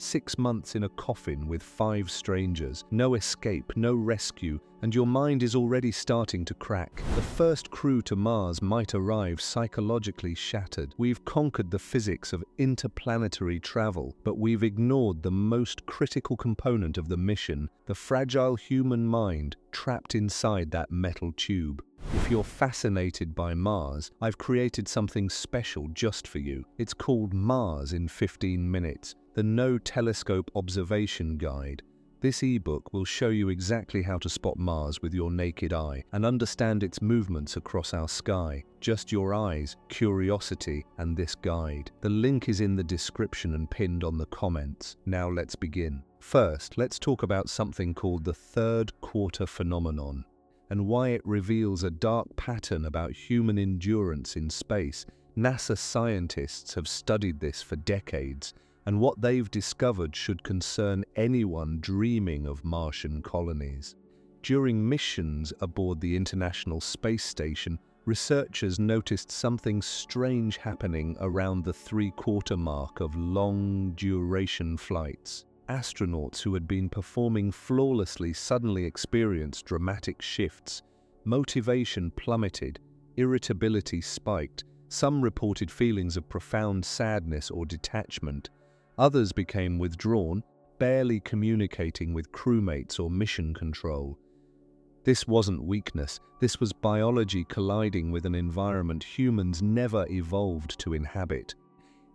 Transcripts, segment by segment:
6 months in a coffin with 5 strangers, no escape, no rescue, and your mind is already starting to crack. The first crew to Mars might arrive psychologically shattered. We've conquered the physics of interplanetary travel, but we've ignored the most critical component of the mission, the fragile human mind trapped inside that metal tube. If you're fascinated by Mars, I've created something special just for you. It's called Mars in 15 Minutes, the No Telescope Observation Guide. This ebook will show you exactly how to spot Mars with your naked eye and understand its movements across our sky. Just your eyes, curiosity, and this guide. The link is in the description and pinned on the comments. Now let's begin. First, let's talk about something called the third quarter phenomenon, and why it reveals a dark pattern about human endurance in space. NASA scientists have studied this for decades, and what they've discovered should concern anyone dreaming of Martian colonies. During missions aboard the International Space Station, researchers noticed something strange happening around the three-quarter mark of long-duration flights. Astronauts who had been performing flawlessly suddenly experienced dramatic shifts. Motivation plummeted, irritability spiked. Some reported feelings of profound sadness or detachment. Others became withdrawn, barely communicating with crewmates or mission control. This wasn't weakness, this was biology colliding with an environment humans never evolved to inhabit.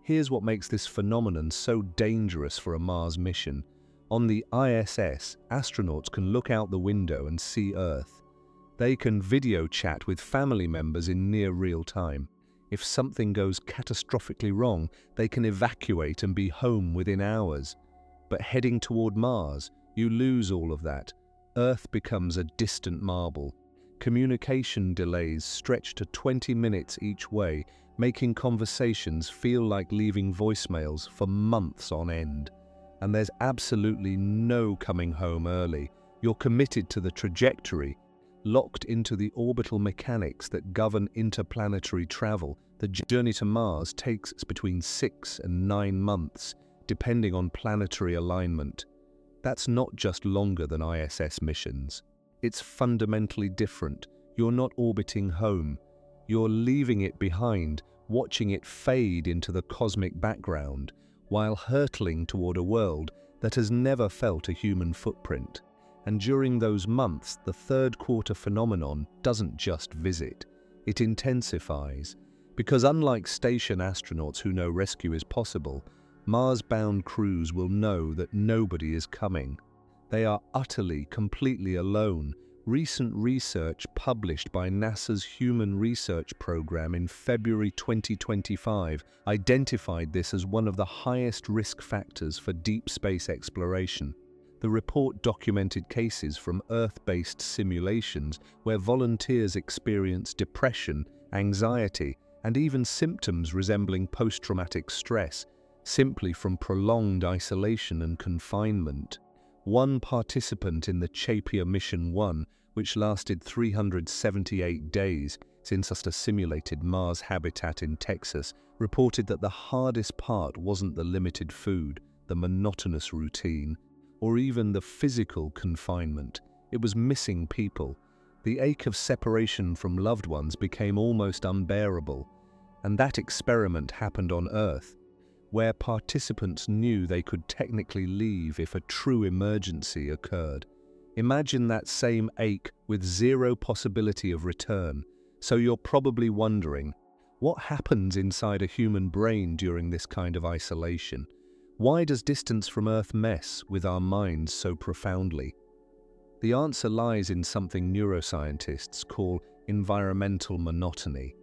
Here's what makes this phenomenon so dangerous for a Mars mission. On the ISS, astronauts can look out the window and see Earth. They can video chat with family members in near real time. If something goes catastrophically wrong, they can evacuate and be home within hours. But heading toward Mars, you lose all of that. Earth becomes a distant marble. Communication delays stretch to 20 minutes each way, making conversations feel like leaving voicemails for months on end. And there's absolutely no coming home early. You're committed to the trajectory, locked into the orbital mechanics that govern interplanetary travel. The journey to Mars takes between 6 and 9 months, depending on planetary alignment. That's not just longer than ISS missions. It's fundamentally different. You're not orbiting home. You're leaving it behind, watching it fade into the cosmic background, while hurtling toward a world that has never felt a human footprint. And during those months, the third quarter phenomenon doesn't just visit, it intensifies. Because unlike station astronauts who know rescue is possible, Mars-bound crews will know that nobody is coming. They are utterly, completely alone. Recent research published by NASA's Human Research Program in February 2025 identified this as one of the highest risk factors for deep space exploration. The report documented cases from Earth-based simulations where volunteers experienced depression, anxiety, and even symptoms resembling post-traumatic stress, simply from prolonged isolation and confinement. One participant in the Chapia Mission 1, which lasted 378 days since a simulated Mars habitat in Texas, reported that the hardest part wasn't the limited food, the monotonous routine, or even the physical confinement. It was missing people. The ache of separation from loved ones became almost unbearable. And that experiment happened on Earth, where participants knew they could technically leave if a true emergency occurred. Imagine that same ache with zero possibility of return. So you're probably wondering, what happens inside a human brain during this kind of isolation? Why does distance from Earth mess with our minds so profoundly? The answer lies in something neuroscientists call environmental monotony.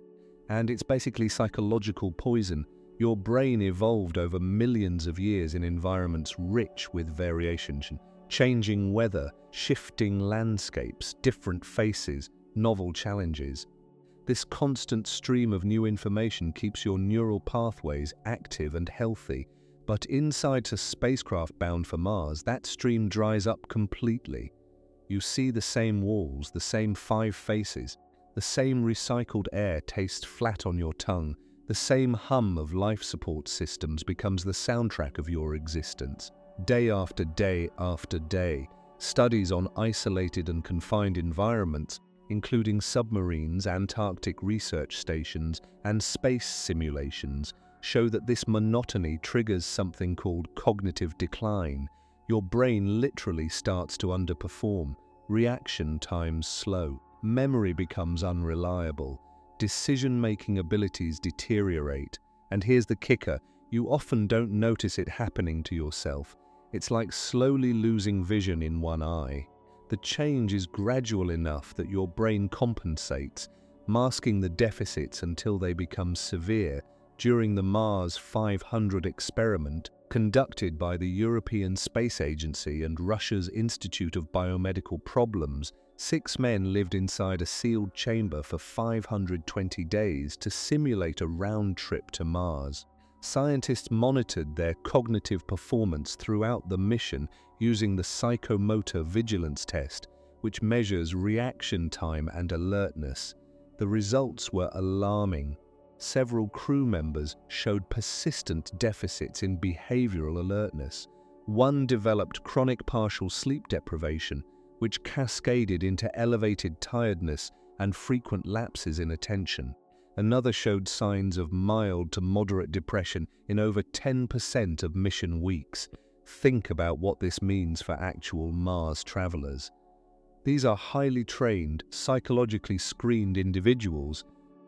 And it's basically psychological poison. Your brain evolved over millions of years in environments rich with variation, changing weather, shifting landscapes, different faces, novel challenges. This constant stream of new information keeps your neural pathways active and healthy. But inside a spacecraft bound for Mars, that stream dries up completely. You see the same walls, the same 5 faces, the same recycled air tastes flat on your tongue, The same hum of life support systems becomes the soundtrack of your existence. Day after day after day, studies on isolated and confined environments, including submarines, Antarctic research stations, and space simulations, show that this monotony triggers something called cognitive decline. Your brain literally starts to underperform, reaction times slow, memory becomes unreliable, decision-making abilities deteriorate, and here's the kicker, you often don't notice it happening to yourself. It's like slowly losing vision in one eye. The change is gradual enough that your brain compensates, masking the deficits until they become severe. During the Mars 500 experiment, conducted by the European Space Agency and Russia's Institute of Biomedical Problems, 6 men lived inside a sealed chamber for 520 days to simulate a round trip to Mars. Scientists monitored their cognitive performance throughout the mission using the psychomotor vigilance test, which measures reaction time and alertness. The results were alarming. Several crew members showed persistent deficits in behavioral alertness. One developed chronic partial sleep deprivation, which cascaded into elevated tiredness and frequent lapses in attention. Another showed signs of mild to moderate depression in over 10% of mission weeks. Think about what this means for actual Mars travelers. These are highly trained, psychologically screened individuals,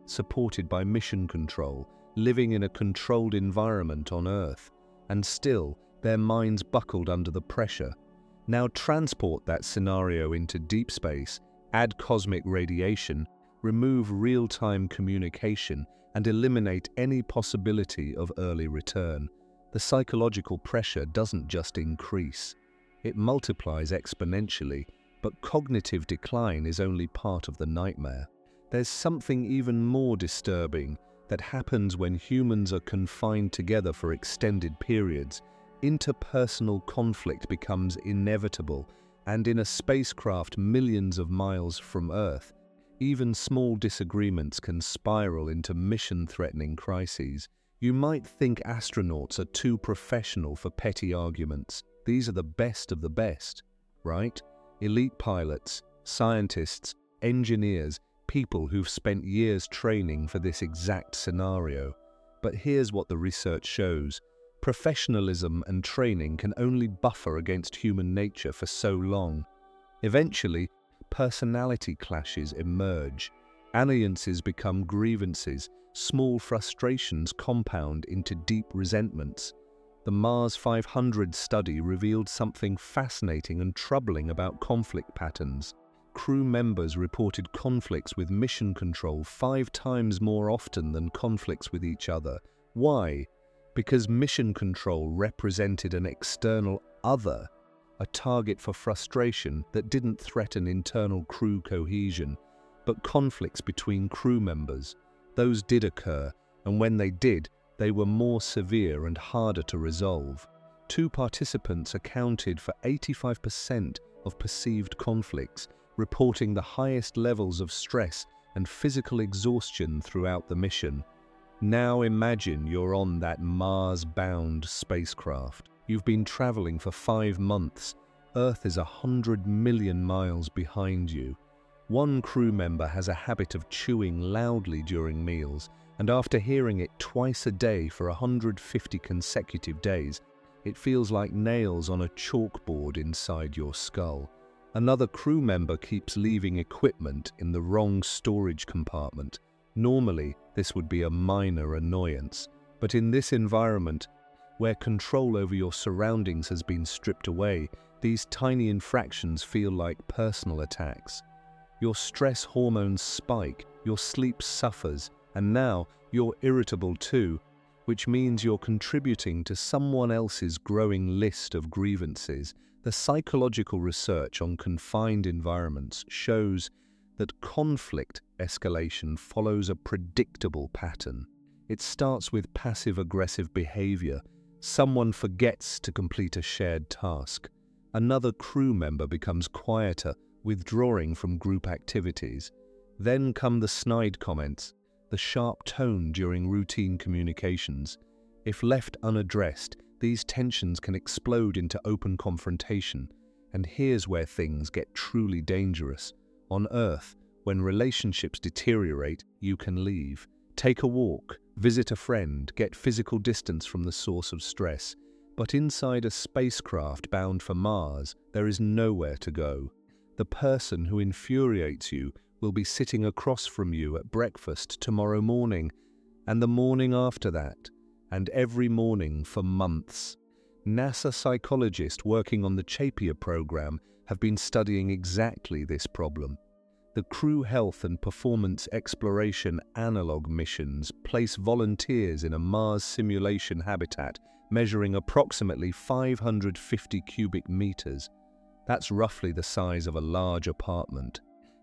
supported by mission control, living in a controlled environment on Earth, and still, their minds buckled under the pressure. Now transport that scenario into deep space, add cosmic radiation, remove real-time communication, and eliminate any possibility of early return. The psychological pressure doesn't just increase, it multiplies exponentially, but cognitive decline is only part of the nightmare. There's something even more disturbing that happens when humans are confined together for extended periods. Interpersonal conflict becomes inevitable, and in a spacecraft millions of miles from Earth, even small disagreements can spiral into mission-threatening crises. You might think astronauts are too professional for petty arguments. These are the best of the best, right? Elite pilots, scientists, engineers, people who've spent years training for this exact scenario. But here's what the research shows. Professionalism and training can only buffer against human nature for so long. Eventually, personality clashes emerge. Alliances become grievances. Small frustrations compound into deep resentments. The Mars 500 study revealed something fascinating and troubling about conflict patterns. Crew members reported conflicts with mission control 5 times more often than conflicts with each other. Why? Because mission control represented an external other, a target for frustration that didn't threaten internal crew cohesion, but conflicts between crew members. Those did occur, and when they did, they were more severe and harder to resolve. 2 participants accounted for 85% of perceived conflicts, reporting the highest levels of stress and physical exhaustion throughout the mission. Now imagine you're on that Mars-bound spacecraft. You've been traveling for 5 months. Earth is 100 million miles behind you. One crew member has a habit of chewing loudly during meals, and after hearing it twice a day for 150 consecutive days, it feels like nails on a chalkboard inside your skull. Another crew member keeps leaving equipment in the wrong storage compartment. Normally, this would be a minor annoyance, but in this environment, where control over your surroundings has been stripped away, these tiny infractions feel like personal attacks. Your stress hormones spike, your sleep suffers, and now you're irritable too, which means you're contributing to someone else's growing list of grievances. The psychological research on confined environments shows that conflict escalation follows a predictable pattern. It starts with passive-aggressive behavior. Someone forgets to complete a shared task. Another crew member becomes quieter, withdrawing from group activities. Then come the snide comments. the sharp tone during routine communications. If left unaddressed, these tensions can explode into open confrontation. And here's where things get truly dangerous. On Earth, when relationships deteriorate, you can leave. Take a walk, visit a friend, get physical distance from the source of stress. But inside a spacecraft bound for Mars, there is nowhere to go. The person who infuriates you will be sitting across from you at breakfast tomorrow morning, and the morning after that, and every morning for months. NASA psychologists working on the Chapia program have been studying exactly this problem. The Crew Health and Performance Exploration Analog missions place volunteers in a Mars simulation habitat measuring approximately 550 cubic meters. That's roughly the size of a large apartment.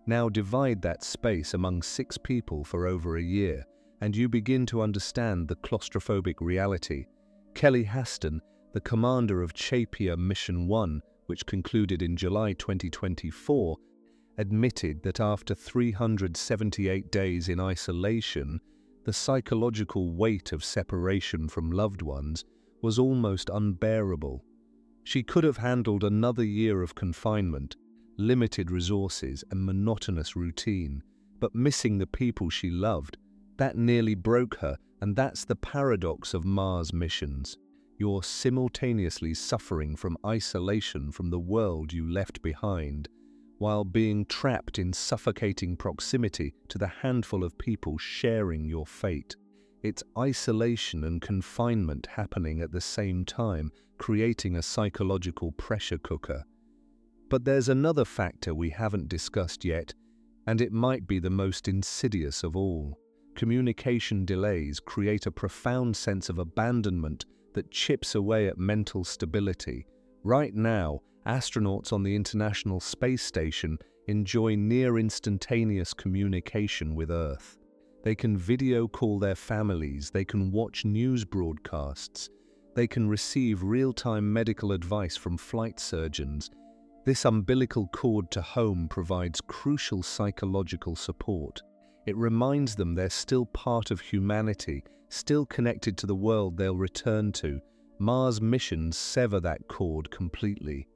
Now divide that space among 6 people for over a year, and you begin to understand the claustrophobic reality. Kelly Haston, the commander of Chapia Mission 1, which concluded in July 2024, admitted that after 378 days in isolation, the psychological weight of separation from loved ones was almost unbearable. She could have handled another year of confinement, limited resources and monotonous routine, but missing the people she loved, that nearly broke her, and that's the paradox of Mars missions. You're simultaneously suffering from isolation from the world you left behind, while being trapped in suffocating proximity to the handful of people sharing your fate. It's isolation and confinement happening at the same time, creating a psychological pressure cooker. But there's another factor we haven't discussed yet, and it might be the most insidious of all. Communication delays create a profound sense of abandonment that chips away at mental stability. Right now, astronauts on the International Space Station enjoy near-instantaneous communication with Earth. They can video call their families, they can watch news broadcasts, they can receive real-time medical advice from flight surgeons. This umbilical cord to home provides crucial psychological support. It reminds them they're still part of humanity, still connected to the world they'll return to. Mars missions sever that cord completely.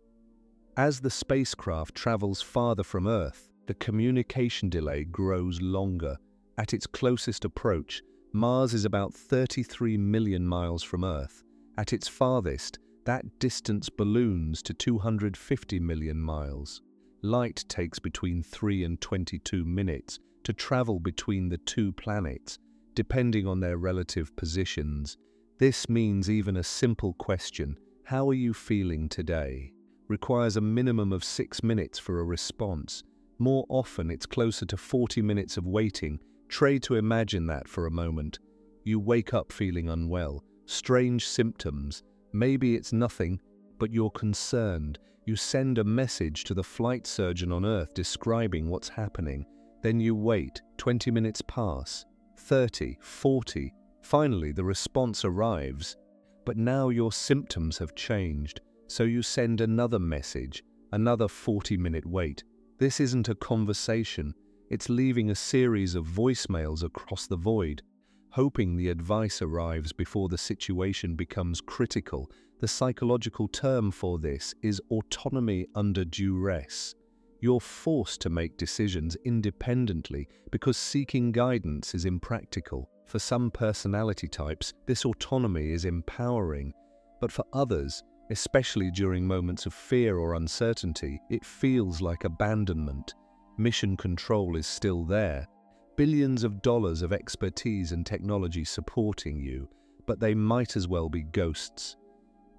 As the spacecraft travels farther from Earth, the communication delay grows longer. At its closest approach, Mars is about 33 million miles from Earth. At its farthest, that distance balloons to 250 million miles. Light takes between 3 and 22 minutes to travel between the two planets, depending on their relative positions. This means even a simple question, "How are you feeling today?" requires a minimum of 6 minutes for a response. More often, it's closer to 40 minutes of waiting. Try to imagine that for a moment. You wake up feeling unwell, strange symptoms. Maybe it's nothing, but you're concerned. You send a message to the flight surgeon on Earth describing what's happening. Then you wait, 20 minutes pass, 30, 40. Finally, the response arrives. But now your symptoms have changed, so you send another message, another 40-minute wait. This isn't a conversation. It's leaving a series of voicemails across the void, hoping the advice arrives before the situation becomes critical. The psychological term for this is autonomy under duress. You're forced to make decisions independently because seeking guidance is impractical. For some personality types, this autonomy is empowering, but for others, especially during moments of fear or uncertainty, it feels like abandonment. Mission control is still there. Billions of dollars of expertise and technology supporting you, but they might as well be ghosts.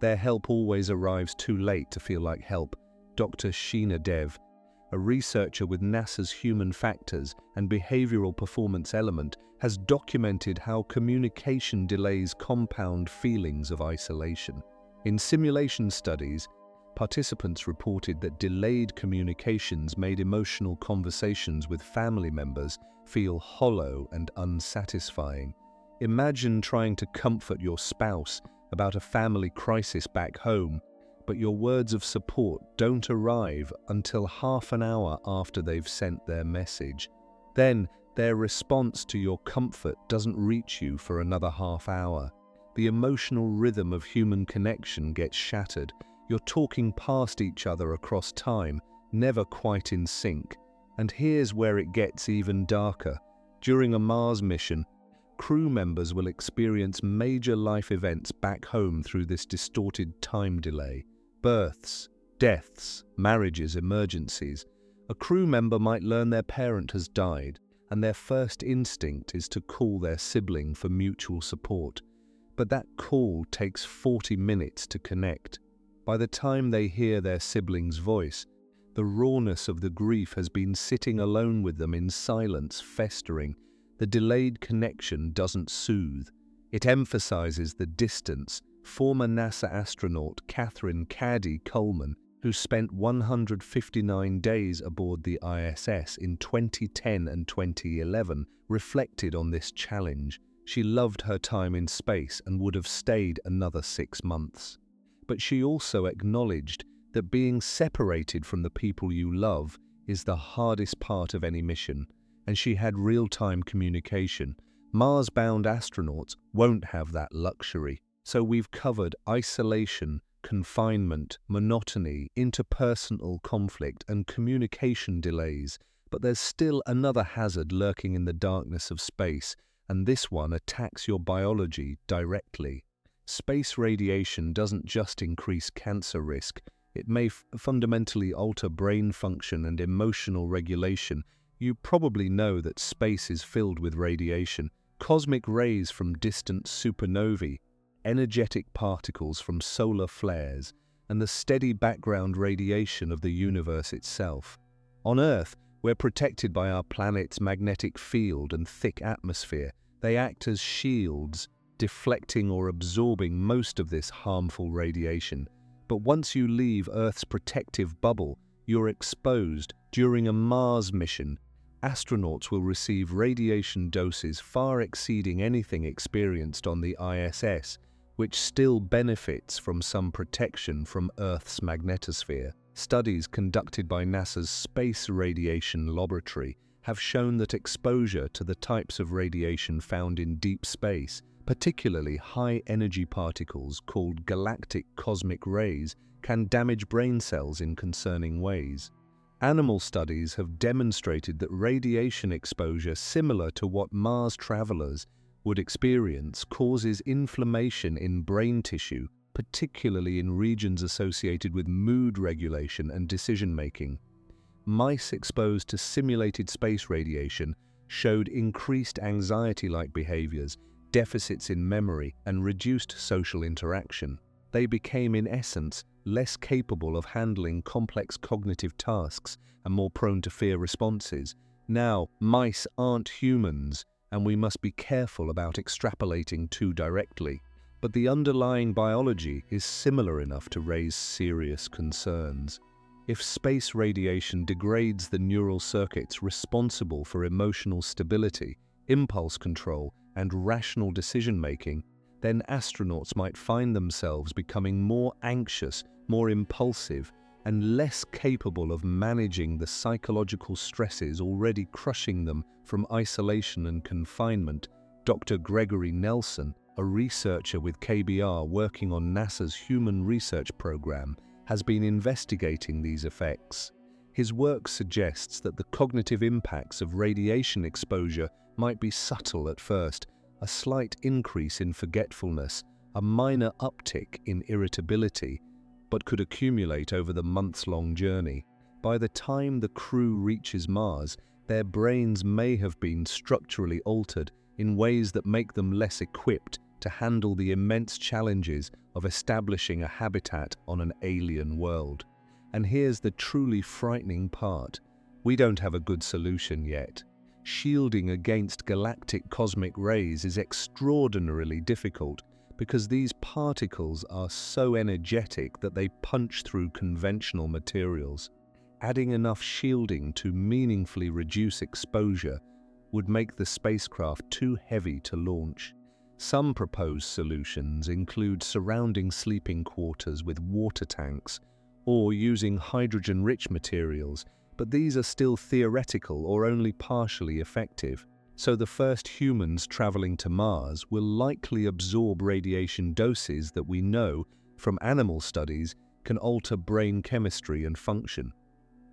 Their help always arrives too late to feel like help. Dr. Sheena Dev, a researcher with NASA's Human Factors and Behavioral Performance Element, has documented how communication delays compound feelings of isolation. In simulation studies, participants reported that delayed communications made emotional conversations with family members feel hollow and unsatisfying. Imagine trying to comfort your spouse about a family crisis back home, but your words of support don't arrive until half an hour after they've sent their message. Then, Their response to your comfort doesn't reach you for another half hour. The emotional rhythm of human connection gets shattered. You're talking past each other across time, never quite in sync. And here's where it gets even darker. During a Mars mission, crew members will experience major life events back home through this distorted time delay. Births, deaths, marriages, emergencies. A crew member might learn their parent has died, and their first instinct is to call their sibling for mutual support. But that call takes 40 minutes to connect. By the time they hear their sibling's voice, the rawness of the grief has been sitting alone with them in silence, festering. The delayed connection doesn't soothe. It emphasizes the distance. Former NASA astronaut Catherine "Caddy" Coleman, who spent 159 days aboard the ISS in 2010 and 2011, reflected on this challenge. She loved her time in space and would have stayed another 6 months. But she also acknowledged that being separated from the people you love is the hardest part of any mission, and she had real-time communication. Mars-bound astronauts won't have that luxury, so we've covered isolation, confinement, monotony, interpersonal conflict, and communication delays. But there's still another hazard lurking in the darkness of space, and this one attacks your biology directly. Space radiation doesn't just increase cancer risk. It may fundamentally alter brain function and emotional regulation. You probably know that space is filled with radiation, cosmic rays from distant supernovae, energetic particles from solar flares, and the steady background radiation of the universe itself. On Earth, we're protected by our planet's magnetic field and thick atmosphere. They act as shields, deflecting or absorbing most of this harmful radiation. But once you leave Earth's protective bubble, you're exposed. During a Mars mission, astronauts will receive radiation doses far exceeding anything experienced on the ISS, which still benefits from some protection from Earth's magnetosphere. Studies conducted by NASA's Space Radiation Laboratory have shown that exposure to the types of radiation found in deep space, particularly high-energy particles called galactic cosmic rays, can damage brain cells in concerning ways. Animal studies have demonstrated that radiation exposure similar to what Mars travelers would experience causes inflammation in brain tissue, particularly in regions associated with mood regulation and decision-making. Mice exposed to simulated space radiation showed increased anxiety-like behaviors, deficits in memory, and reduced social interaction. They became, in essence, less capable of handling complex cognitive tasks and more prone to fear responses. Now, mice aren't humans, and we must be careful about extrapolating too directly. But the underlying biology is similar enough to raise serious concerns. If space radiation degrades the neural circuits responsible for emotional stability, impulse control, and rational decision-making, then astronauts might find themselves becoming more anxious, more impulsive, and less capable of managing the psychological stresses already crushing them from isolation and confinement. Dr. Gregory Nelson, a researcher with KBR working on NASA's Human Research Program, has been investigating these effects. His work suggests that the cognitive impacts of radiation exposure might be subtle at first: a slight increase in forgetfulness, a minor uptick in irritability, but could accumulate over the months-long journey. By the time the crew reaches Mars, their brains may have been structurally altered in ways that make them less equipped to handle the immense challenges of establishing a habitat on an alien world. And here's the truly frightening part: we don't have a good solution yet. Shielding against galactic cosmic rays is extraordinarily difficult because these particles are so energetic that they punch through conventional materials. Adding enough shielding to meaningfully reduce exposure would make the spacecraft too heavy to launch. Some proposed solutions include surrounding sleeping quarters with water tanks or using hydrogen-rich materials, but these are still theoretical or only partially effective. So the first humans traveling to Mars will likely absorb radiation doses that we know, from animal studies, can alter brain chemistry and function.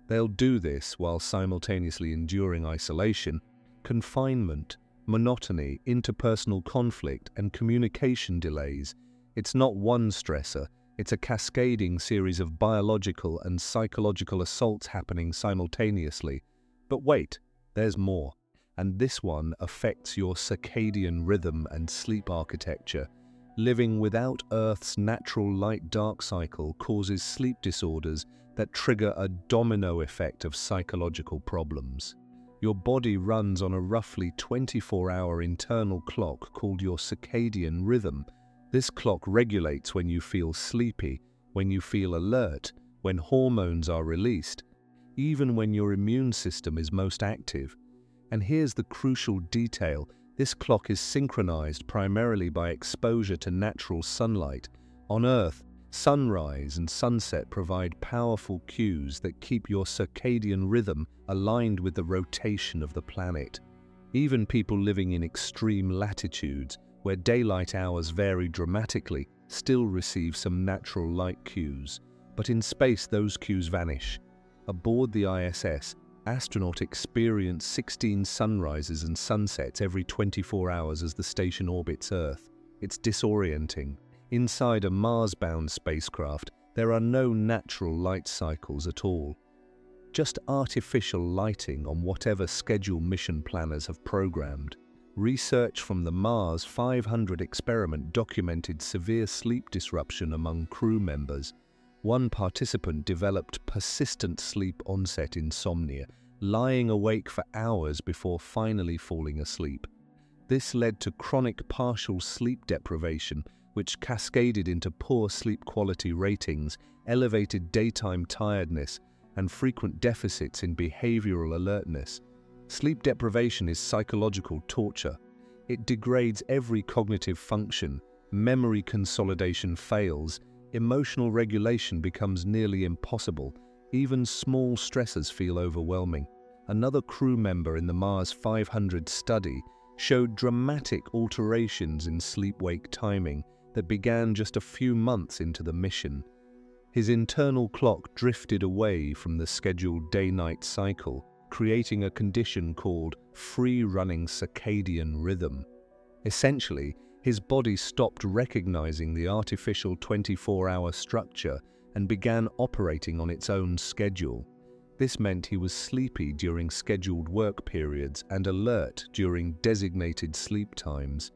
They'll do this while simultaneously enduring isolation, confinement, monotony, interpersonal conflict, and communication delays. It's not one stressor, it's a cascading series of biological and psychological assaults happening simultaneously. But wait, there's more. And this one affects your circadian rhythm and sleep architecture. Living without Earth's natural light-dark cycle causes sleep disorders that trigger a domino effect of psychological problems. Your body runs on a roughly 24-hour internal clock called your circadian rhythm. This clock regulates when you feel sleepy, when you feel alert, when hormones are released, even when your immune system is most active. And here's the crucial detail: this clock is synchronized primarily by exposure to natural sunlight. On Earth, sunrise and sunset provide powerful cues that keep your circadian rhythm aligned with the rotation of the planet. Even people living in extreme latitudes, where daylight hours vary dramatically, still receive some natural light cues. But in space, those cues vanish. Aboard the ISS, astronauts experience 16 sunrises and sunsets every 24 hours as the station orbits Earth. It's disorienting. Inside a Mars-bound spacecraft, there are no natural light cycles at all. Just artificial lighting on whatever schedule mission planners have programmed. Research from the Mars 500 experiment documented severe sleep disruption among crew members. One participant developed persistent sleep onset insomnia, lying awake for hours before finally falling asleep. This led to chronic partial sleep deprivation, which cascaded into poor sleep quality ratings, elevated daytime tiredness, and frequent deficits in behavioral alertness. Sleep deprivation is psychological torture. It degrades every cognitive function, memory consolidation fails, emotional regulation becomes nearly impossible, even small stressors feel overwhelming. Another crew member in the Mars 500 study showed dramatic alterations in sleep-wake timing that began just a few months into the mission. His internal clock drifted away from the scheduled day-night cycle, creating a condition called free-running circadian rhythm. Essentially, his body stopped recognizing the artificial 24-hour structure and began operating on its own schedule. This meant he was sleepy during scheduled work periods and alert during designated sleep times.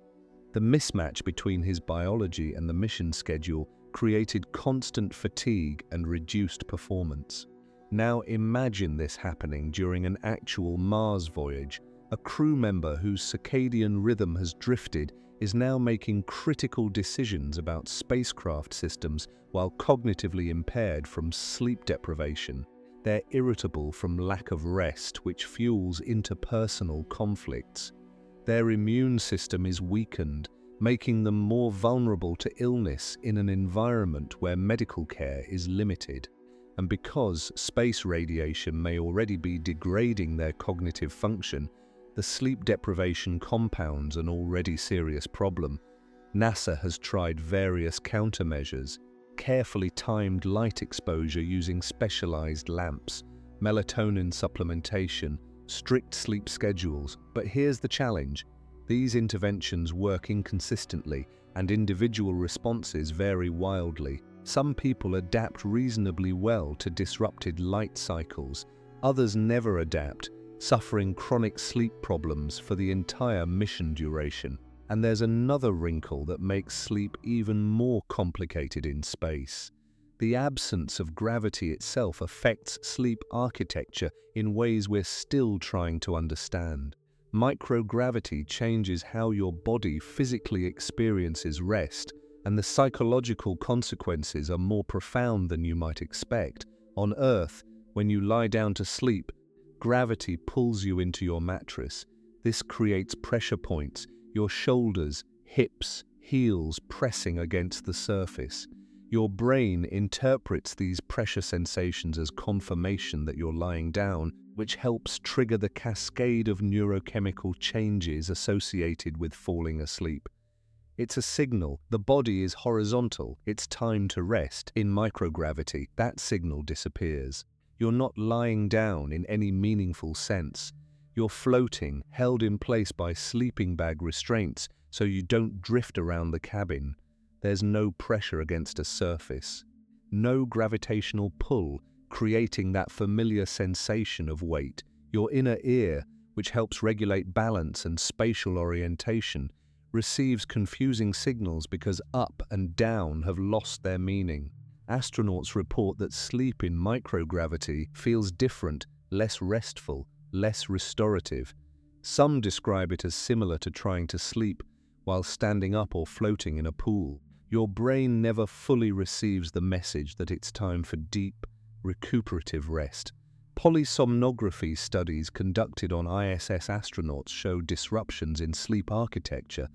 The mismatch between his biology and the mission schedule created constant fatigue and reduced performance. Now imagine this happening during an actual Mars voyage. A crew member whose circadian rhythm has drifted is now making critical decisions about spacecraft systems while cognitively impaired from sleep deprivation. They're irritable from lack of rest, which fuels interpersonal conflicts. Their immune system is weakened, making them more vulnerable to illness in an environment where medical care is limited. And because space radiation may already be degrading their cognitive function, the sleep deprivation compounds an already serious problem. NASA has tried various countermeasures: carefully timed light exposure using specialized lamps, melatonin supplementation, strict sleep schedules. But here's the challenge: these interventions work inconsistently, and individual responses vary wildly. Some people adapt reasonably well to disrupted light cycles. Others never adapt, suffering chronic sleep problems for the entire mission duration. And there's another wrinkle that makes sleep even more complicated in space. The absence of gravity itself affects sleep architecture in ways we're still trying to understand. Microgravity changes how your body physically experiences rest, and the psychological consequences are more profound than you might expect. On Earth, when you lie down to sleep, gravity pulls you into your mattress. This creates pressure points, your shoulders, hips, heels pressing against the surface. Your brain interprets these pressure sensations as confirmation that you're lying down, which helps trigger the cascade of neurochemical changes associated with falling asleep. It's a signal. The body is horizontal. It's time to rest. In microgravity, that signal disappears. You're not lying down in any meaningful sense. You're floating, held in place by sleeping bag restraints so you don't drift around the cabin. There's no pressure against a surface. No gravitational pull, creating that familiar sensation of weight. Your inner ear, which helps regulate balance and spatial orientation, receives confusing signals because up and down have lost their meaning. Astronauts report that sleep in microgravity feels different, less restful, less restorative. Some describe it as similar to trying to sleep while standing up or floating in a pool. Your brain never fully receives the message that it's time for deep, recuperative rest. Polysomnography studies conducted on ISS astronauts show disruptions in sleep architecture,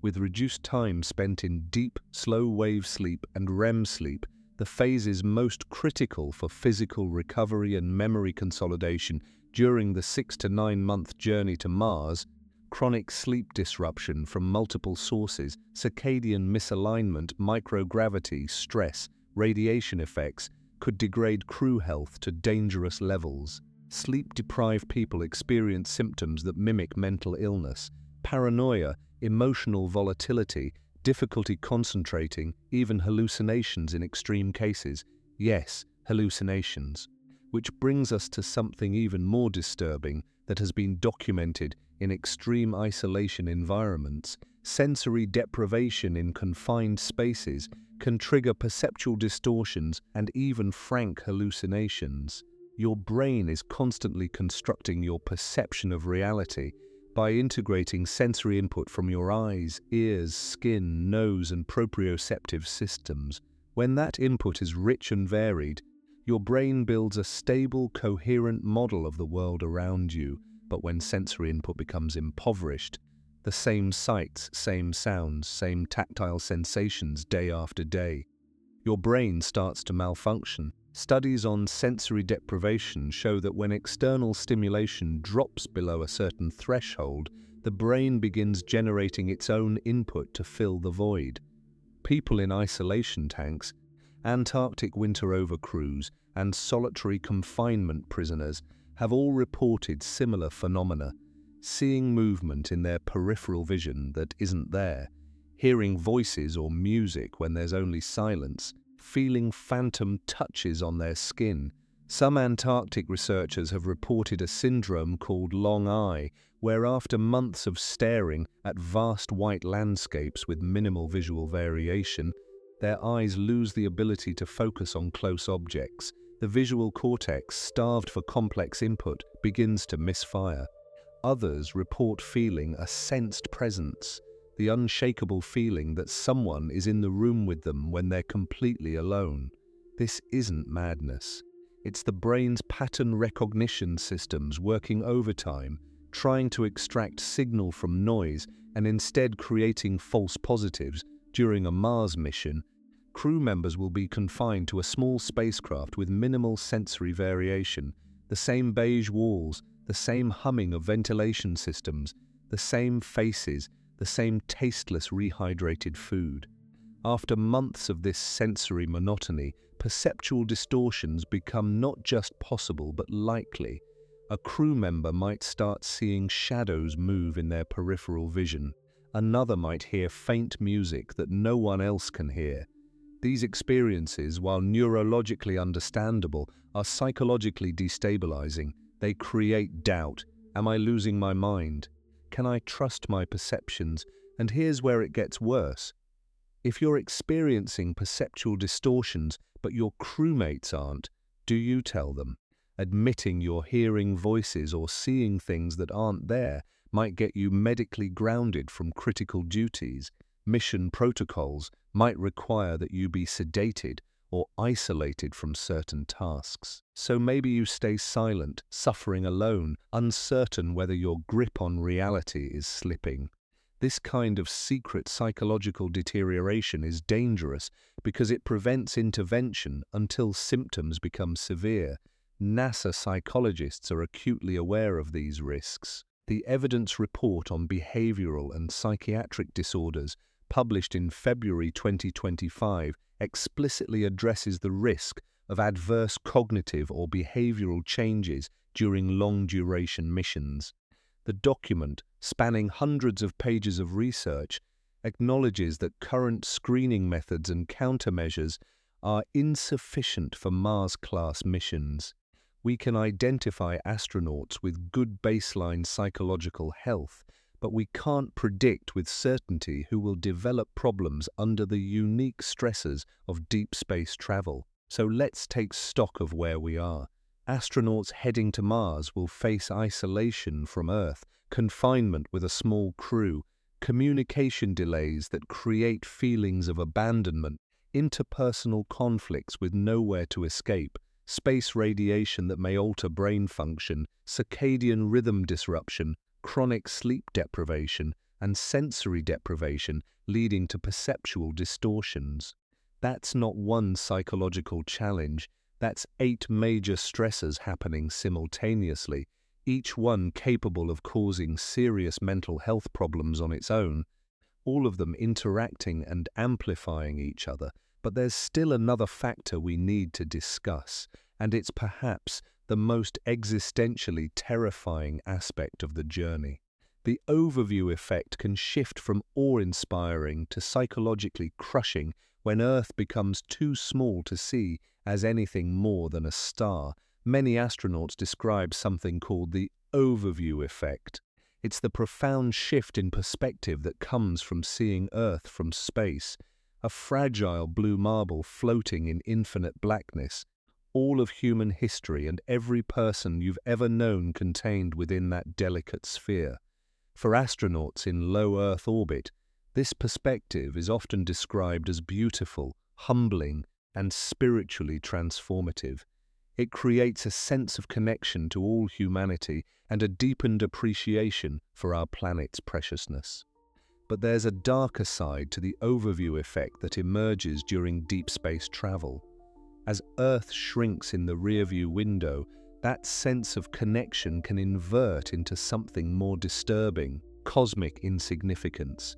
with reduced time spent in deep, slow-wave sleep and REM sleep, the phases most critical for physical recovery and memory consolidation during the 6 to 9 month journey to Mars. Chronic sleep disruption from multiple sources, circadian misalignment, microgravity, stress, radiation effects, could degrade crew health to dangerous levels. Sleep-deprived people experience symptoms that mimic mental illness, paranoia, emotional volatility, difficulty concentrating, even hallucinations in extreme cases. Yes, hallucinations. Which brings us to something even more disturbing that has been documented in extreme isolation environments. Sensory deprivation in confined spaces can trigger perceptual distortions and even frank hallucinations. Your brain is constantly constructing your perception of reality by integrating sensory input from your eyes, ears, skin, nose, and proprioceptive systems. When that input is rich and varied, your brain builds a stable, coherent model of the world around you. But when sensory input becomes impoverished, the same sights, same sounds, same tactile sensations day after day, your brain starts to malfunction. Studies on sensory deprivation show that when external stimulation drops below a certain threshold, the brain begins generating its own input to fill the void. People in isolation tanks, Antarctic winter overcrews, and solitary confinement prisoners have all reported similar phenomena, seeing movement in their peripheral vision that isn't there, hearing voices or music when there's only silence, feeling phantom touches on their skin. Some Antarctic researchers have reported a syndrome called long eye, where after months of staring at vast white landscapes with minimal visual variation, their eyes lose the ability to focus on close objects. The visual cortex, starved for complex input, begins to misfire. Others report feeling a sensed presence, the unshakable feeling that someone is in the room with them when they're completely alone. This isn't madness. It's the brain's pattern recognition systems working overtime, trying to extract signal from noise and instead creating false positives. During a Mars mission, crew members will be confined to a small spacecraft with minimal sensory variation, the same beige walls, the same humming of ventilation systems, the same faces, the same tasteless rehydrated food. After months of this sensory monotony, perceptual distortions become not just possible but likely. A crew member might start seeing shadows move in their peripheral vision. Another might hear faint music that no one else can hear. These experiences, while neurologically understandable, are psychologically destabilizing. They create doubt. Am I losing my mind? Can I trust my perceptions? And here's where it gets worse. If you're experiencing perceptual distortions, but your crewmates aren't, do you tell them? Admitting you're hearing voices or seeing things that aren't there might get you medically grounded from critical duties. Mission protocols might require that you be sedated or isolated from certain tasks. So maybe you stay silent, suffering alone, uncertain whether your grip on reality is slipping. This kind of secret psychological deterioration is dangerous because it prevents intervention until symptoms become severe. NASA psychologists are acutely aware of these risks. The Evidence Report on Behavioral and Psychiatric Disorders, published in February 2025, explicitly addresses the risk of adverse cognitive or behavioral changes during long-duration missions. The document, spanning hundreds of pages of research, acknowledges that current screening methods and countermeasures are insufficient for Mars-class missions. We can identify astronauts with good baseline psychological health, but we can't predict with certainty who will develop problems under the unique stresses of deep space travel. So let's take stock of where we are. Astronauts heading to Mars will face isolation from Earth, confinement with a small crew, communication delays that create feelings of abandonment, interpersonal conflicts with nowhere to escape, space radiation that may alter brain function, circadian rhythm disruption, chronic sleep deprivation, and sensory deprivation leading to perceptual distortions. That's not one psychological challenge, that's 8 major stressors happening simultaneously, each one capable of causing serious mental health problems on its own, all of them interacting and amplifying each other. But there's still another factor we need to discuss, and it's perhaps the most existentially terrifying aspect of the journey. The overview effect can shift from awe-inspiring to psychologically crushing when Earth becomes too small to see as anything more than a star. Many astronauts describe something called the overview effect. It's the profound shift in perspective that comes from seeing Earth from space, a fragile blue marble floating in infinite blackness, all of human history and every person you've ever known contained within that delicate sphere. For astronauts in low Earth orbit, this perspective is often described as beautiful, humbling, and spiritually transformative. It creates a sense of connection to all humanity and a deepened appreciation for our planet's preciousness. But there's a darker side to the overview effect that emerges during deep space travel. As Earth shrinks in the rearview window, that sense of connection can invert into something more disturbing, cosmic insignificance.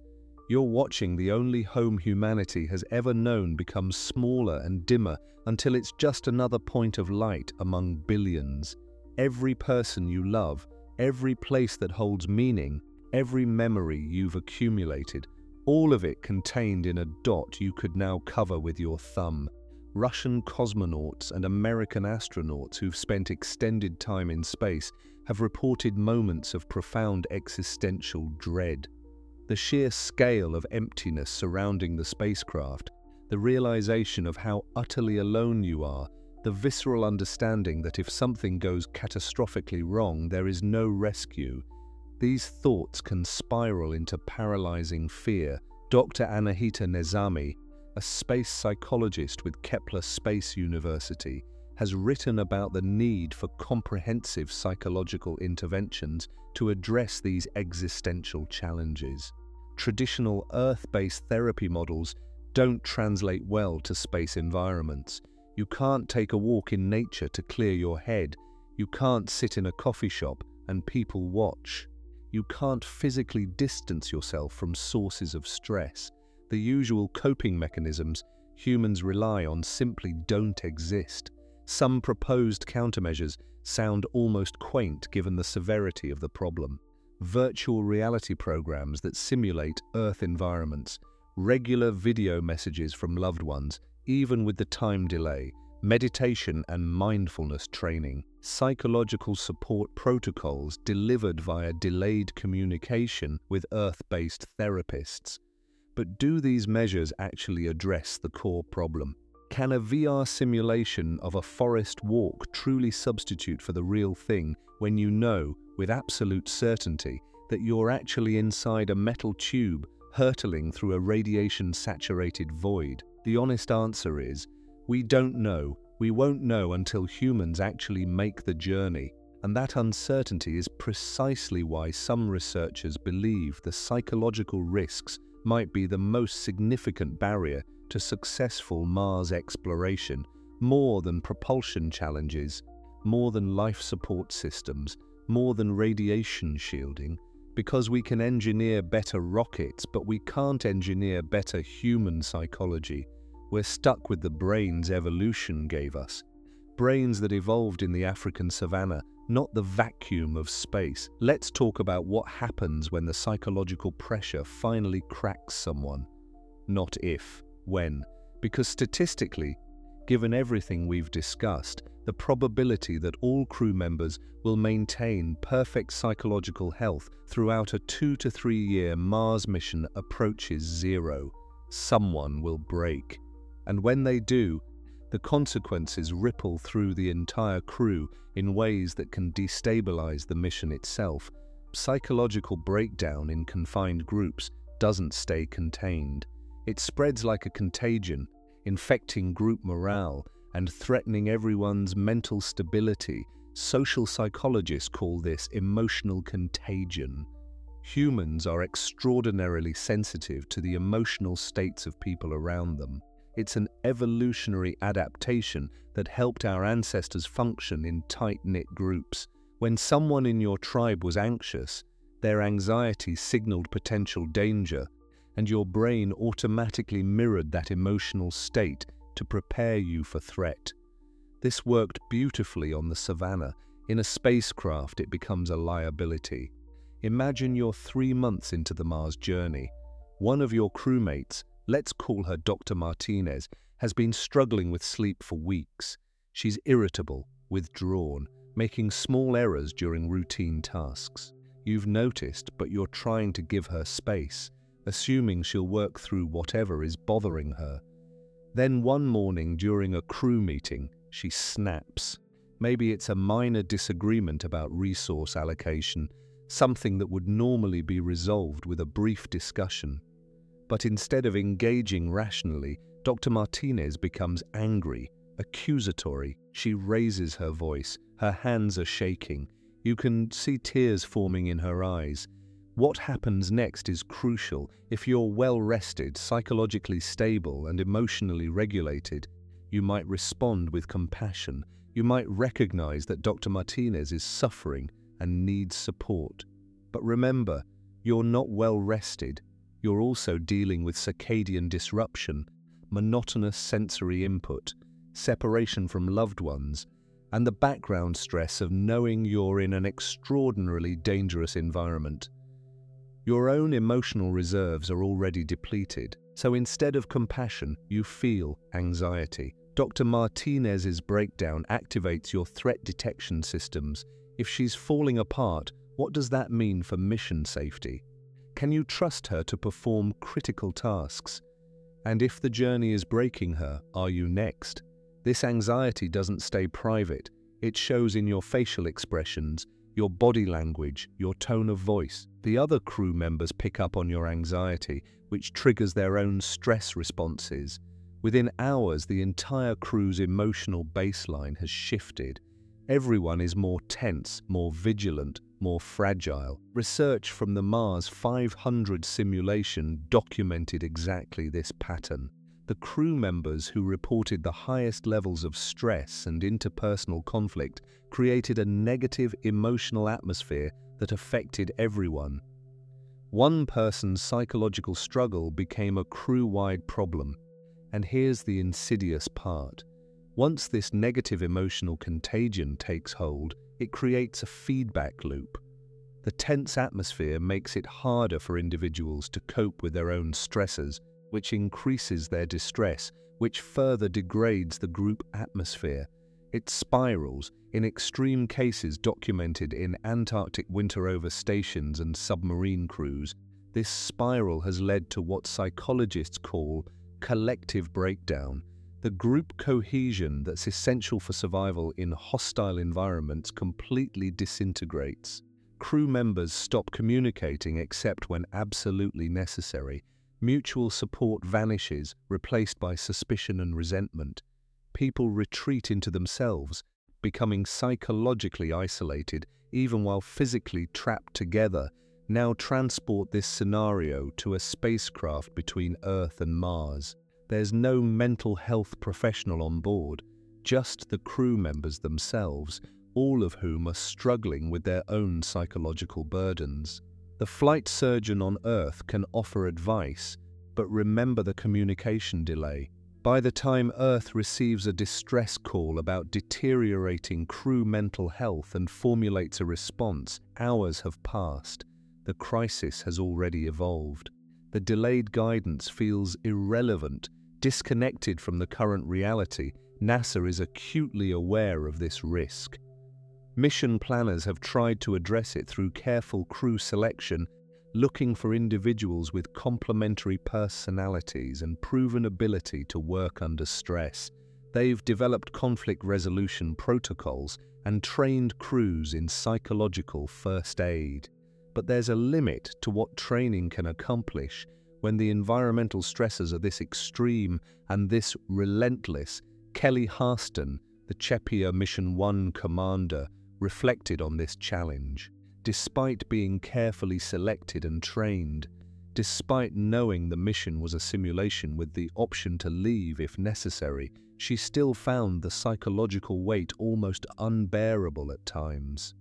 You're watching the only home humanity has ever known become smaller and dimmer until it's just another point of light among billions. Every person you love, every place that holds meaning, every memory you've accumulated, all of it contained in a dot you could now cover with your thumb. Russian cosmonauts and American astronauts who've spent extended time in space have reported moments of profound existential dread. The sheer scale of emptiness surrounding the spacecraft, the realization of how utterly alone you are, the visceral understanding that if something goes catastrophically wrong, there is no rescue. These thoughts can spiral into paralyzing fear. Dr. Anahita Nezami, a space psychologist with Kepler Space University, has written about the need for comprehensive psychological interventions to address these existential challenges. Traditional Earth-based therapy models don't translate well to space environments. You can't take a walk in nature to clear your head. You can't sit in a coffee shop and people watch. You can't physically distance yourself from sources of stress. The usual coping mechanisms humans rely on simply don't exist. Some proposed countermeasures sound almost quaint given the severity of the problem. Virtual reality programs that simulate Earth environments, regular video messages from loved ones, even with the time delay, meditation and mindfulness training, psychological support protocols delivered via delayed communication with Earth-based therapists. But do these measures actually address the core problem? Can a VR simulation of a forest walk truly substitute for the real thing when you know, with absolute certainty, that you're actually inside a metal tube hurtling through a radiation-saturated void? The honest answer is, we don't know. We won't know until humans actually make the journey. And that uncertainty is precisely why some researchers believe the psychological risks might be the most significant barrier to successful Mars exploration, more than propulsion challenges, more than life support systems, more than radiation shielding, because we can engineer better rockets, but we can't engineer better human psychology. We're stuck with the brains evolution gave us. Brains that evolved in the African savanna, not the vacuum of space. Let's talk about what happens when the psychological pressure finally cracks someone. Not if, when. Because statistically, given everything we've discussed, the probability that all crew members will maintain perfect psychological health throughout a 2 to 3 year Mars mission approaches zero. Someone will break. And when they do, the consequences ripple through the entire crew in ways that can destabilize the mission itself. Psychological breakdown in confined groups doesn't stay contained. It spreads like a contagion, infecting group morale and threatening everyone's mental stability. Social psychologists call this emotional contagion. Humans are extraordinarily sensitive to the emotional states of people around them. It's an evolutionary adaptation that helped our ancestors function in tight-knit groups. When someone in your tribe was anxious, their anxiety signaled potential danger, and your brain automatically mirrored that emotional state to prepare you for threat. This worked beautifully on the savannah. In a spacecraft, it becomes a liability. Imagine you're 3 months into the Mars journey. One of your crewmates, let's call her Dr. Martinez, has been struggling with sleep for weeks. She's irritable, withdrawn, making small errors during routine tasks. You've noticed, but you're trying to give her space, assuming she'll work through whatever is bothering her. Then one morning during a crew meeting, she snaps. Maybe it's a minor disagreement about resource allocation, something that would normally be resolved with a brief discussion. But instead of engaging rationally, Dr. Martinez becomes angry, accusatory. She raises her voice. Her hands are shaking. You can see tears forming in her eyes. What happens next is crucial. If you're well-rested, psychologically stable, and emotionally regulated, you might respond with compassion. You might recognize that Dr. Martinez is suffering and needs support. But remember, you're not well-rested. You're also dealing with circadian disruption, monotonous sensory input, separation from loved ones, and the background stress of knowing you're in an extraordinarily dangerous environment. Your own emotional reserves are already depleted, so instead of compassion, you feel anxiety. Dr. Martinez's breakdown activates your threat detection systems. If she's falling apart, what does that mean for mission safety? Can you trust her to perform critical tasks? And if the journey is breaking her, are you next? This anxiety doesn't stay private. It shows in your facial expressions, your body language, your tone of voice. The other crew members pick up on your anxiety, which triggers their own stress responses. Within hours, the entire crew's emotional baseline has shifted. Everyone is more tense, more vigilant, more fragile. Research from the Mars 500 simulation documented exactly this pattern. The crew members who reported the highest levels of stress and interpersonal conflict created a negative emotional atmosphere that affected everyone. One person's psychological struggle became a crew-wide problem. And here's the insidious part. Once this negative emotional contagion takes hold, it creates a feedback loop. The tense atmosphere makes it harder for individuals to cope with their own stressors, which increases their distress, which further degrades the group atmosphere. It spirals, in extreme cases documented in Antarctic winter-over stations and submarine crews. This spiral has led to what psychologists call collective breakdown. The group cohesion that's essential for survival in hostile environments completely disintegrates. Crew members stop communicating except when absolutely necessary. Mutual support vanishes, replaced by suspicion and resentment. People retreat into themselves, becoming psychologically isolated even while physically trapped together. Now transport this scenario to a spacecraft between Earth and Mars. There's no mental health professional on board, just the crew members themselves, all of whom are struggling with their own psychological burdens. The flight surgeon on Earth can offer advice, but remember the communication delay. By the time Earth receives a distress call about deteriorating crew mental health and formulates a response, hours have passed. The crisis has already evolved. The delayed guidance feels irrelevant, disconnected from the current reality. NASA is acutely aware of this risk. Mission planners have tried to address it through careful crew selection, looking for individuals with complementary personalities and proven ability to work under stress. They've developed conflict resolution protocols and trained crews in psychological first aid. But there's a limit to what training can accomplish when the environmental stresses are this extreme and this relentless. Kelly Harston, the Chepia Mission 1 commander, reflected on this challenge. Despite being carefully selected and trained, despite knowing the mission was a simulation with the option to leave if necessary, she still found the psychological weight almost unbearable at times.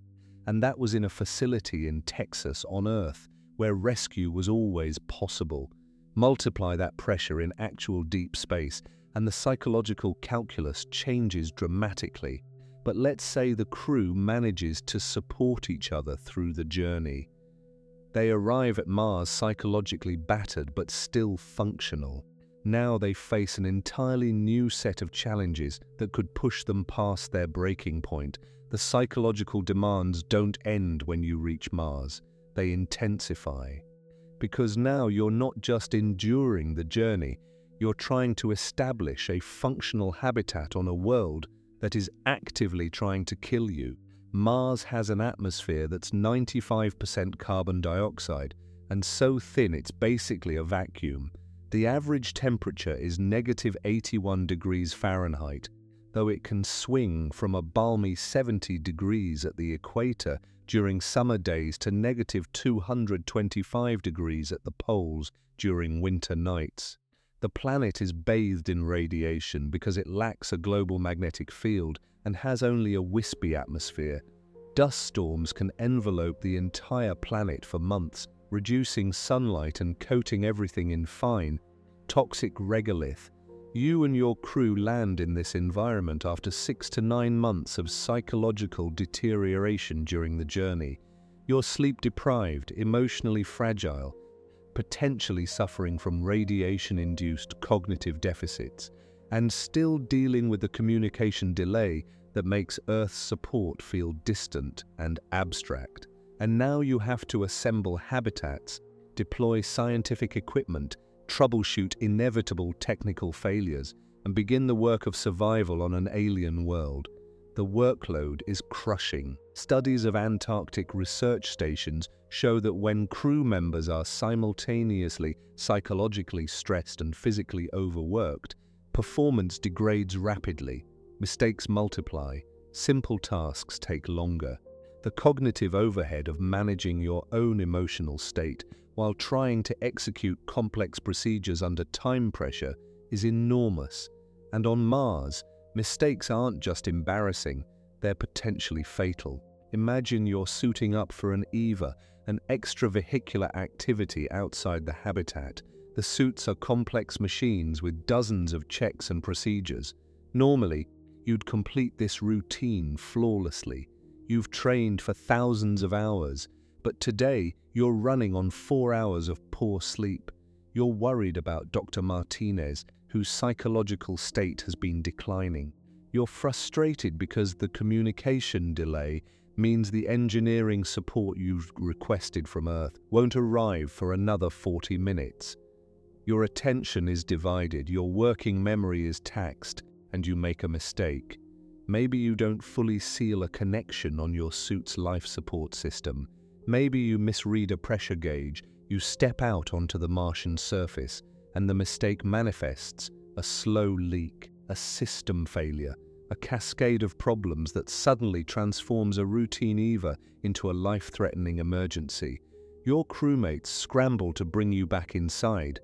And that was in a facility in Texas on Earth, where rescue was always possible. Multiply that pressure in actual deep space, and the psychological calculus changes dramatically. But let's say the crew manages to support each other through the journey. They arrive at Mars psychologically battered but still functional. Now they face an entirely new set of challenges that could push them past their breaking point. The psychological demands don't end when you reach Mars, they intensify. Because now you're not just enduring the journey, you're trying to establish a functional habitat on a world that is actively trying to kill you. Mars has an atmosphere that's 95% carbon dioxide and so thin it's basically a vacuum. The average temperature is -81 degrees Fahrenheit, though it can swing from a balmy 70 degrees at the equator during summer days to -225 degrees at the poles during winter nights. The planet is bathed in radiation because it lacks a global magnetic field and has only a wispy atmosphere. Dust storms can envelope the entire planet for months, reducing sunlight and coating everything in fine, toxic regolith. You and your crew land in this environment after 6 to 9 months of psychological deterioration during the journey. You're sleep-deprived, emotionally fragile, potentially suffering from radiation-induced cognitive deficits, and still dealing with the communication delay that makes Earth's support feel distant and abstract. And now you have to assemble habitats, deploy scientific equipment, troubleshoot inevitable technical failures, and begin the work of survival on an alien world. The workload is crushing. Studies of Antarctic research stations show that when crew members are simultaneously psychologically stressed and physically overworked, performance degrades rapidly, mistakes multiply, simple tasks take longer. The cognitive overhead of managing your own emotional state while trying to execute complex procedures under time pressure is enormous. And on Mars, mistakes aren't just embarrassing, they're potentially fatal. Imagine you're suiting up for an EVA, an extravehicular activity outside the habitat. The suits are complex machines with dozens of checks and procedures. Normally, you'd complete this routine flawlessly. You've trained for thousands of hours, but today you're running on 4 hours of poor sleep. You're worried about Dr. Martinez, whose psychological state has been declining. You're frustrated because the communication delay means the engineering support you've requested from Earth won't arrive for another 40 minutes. Your attention is divided, your working memory is taxed, and you make a mistake. Maybe you don't fully seal a connection on your suit's life support system. Maybe you misread a pressure gauge, you step out onto the Martian surface, and the mistake manifests: a slow leak, a system failure. a cascade of problems that suddenly transforms a routine EVA into a life-threatening emergency. Your crewmates scramble to bring you back inside,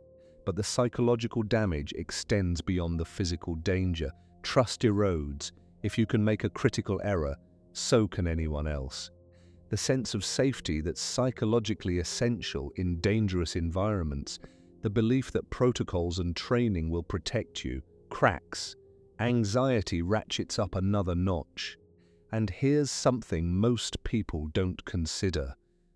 but the psychological damage extends beyond the physical danger. Trust erodes. If you can make a critical error, so can anyone else. The sense of safety that's psychologically essential in dangerous environments, the belief that protocols and training will protect you, cracks. Anxiety ratchets up another notch. And here's something most people don't consider: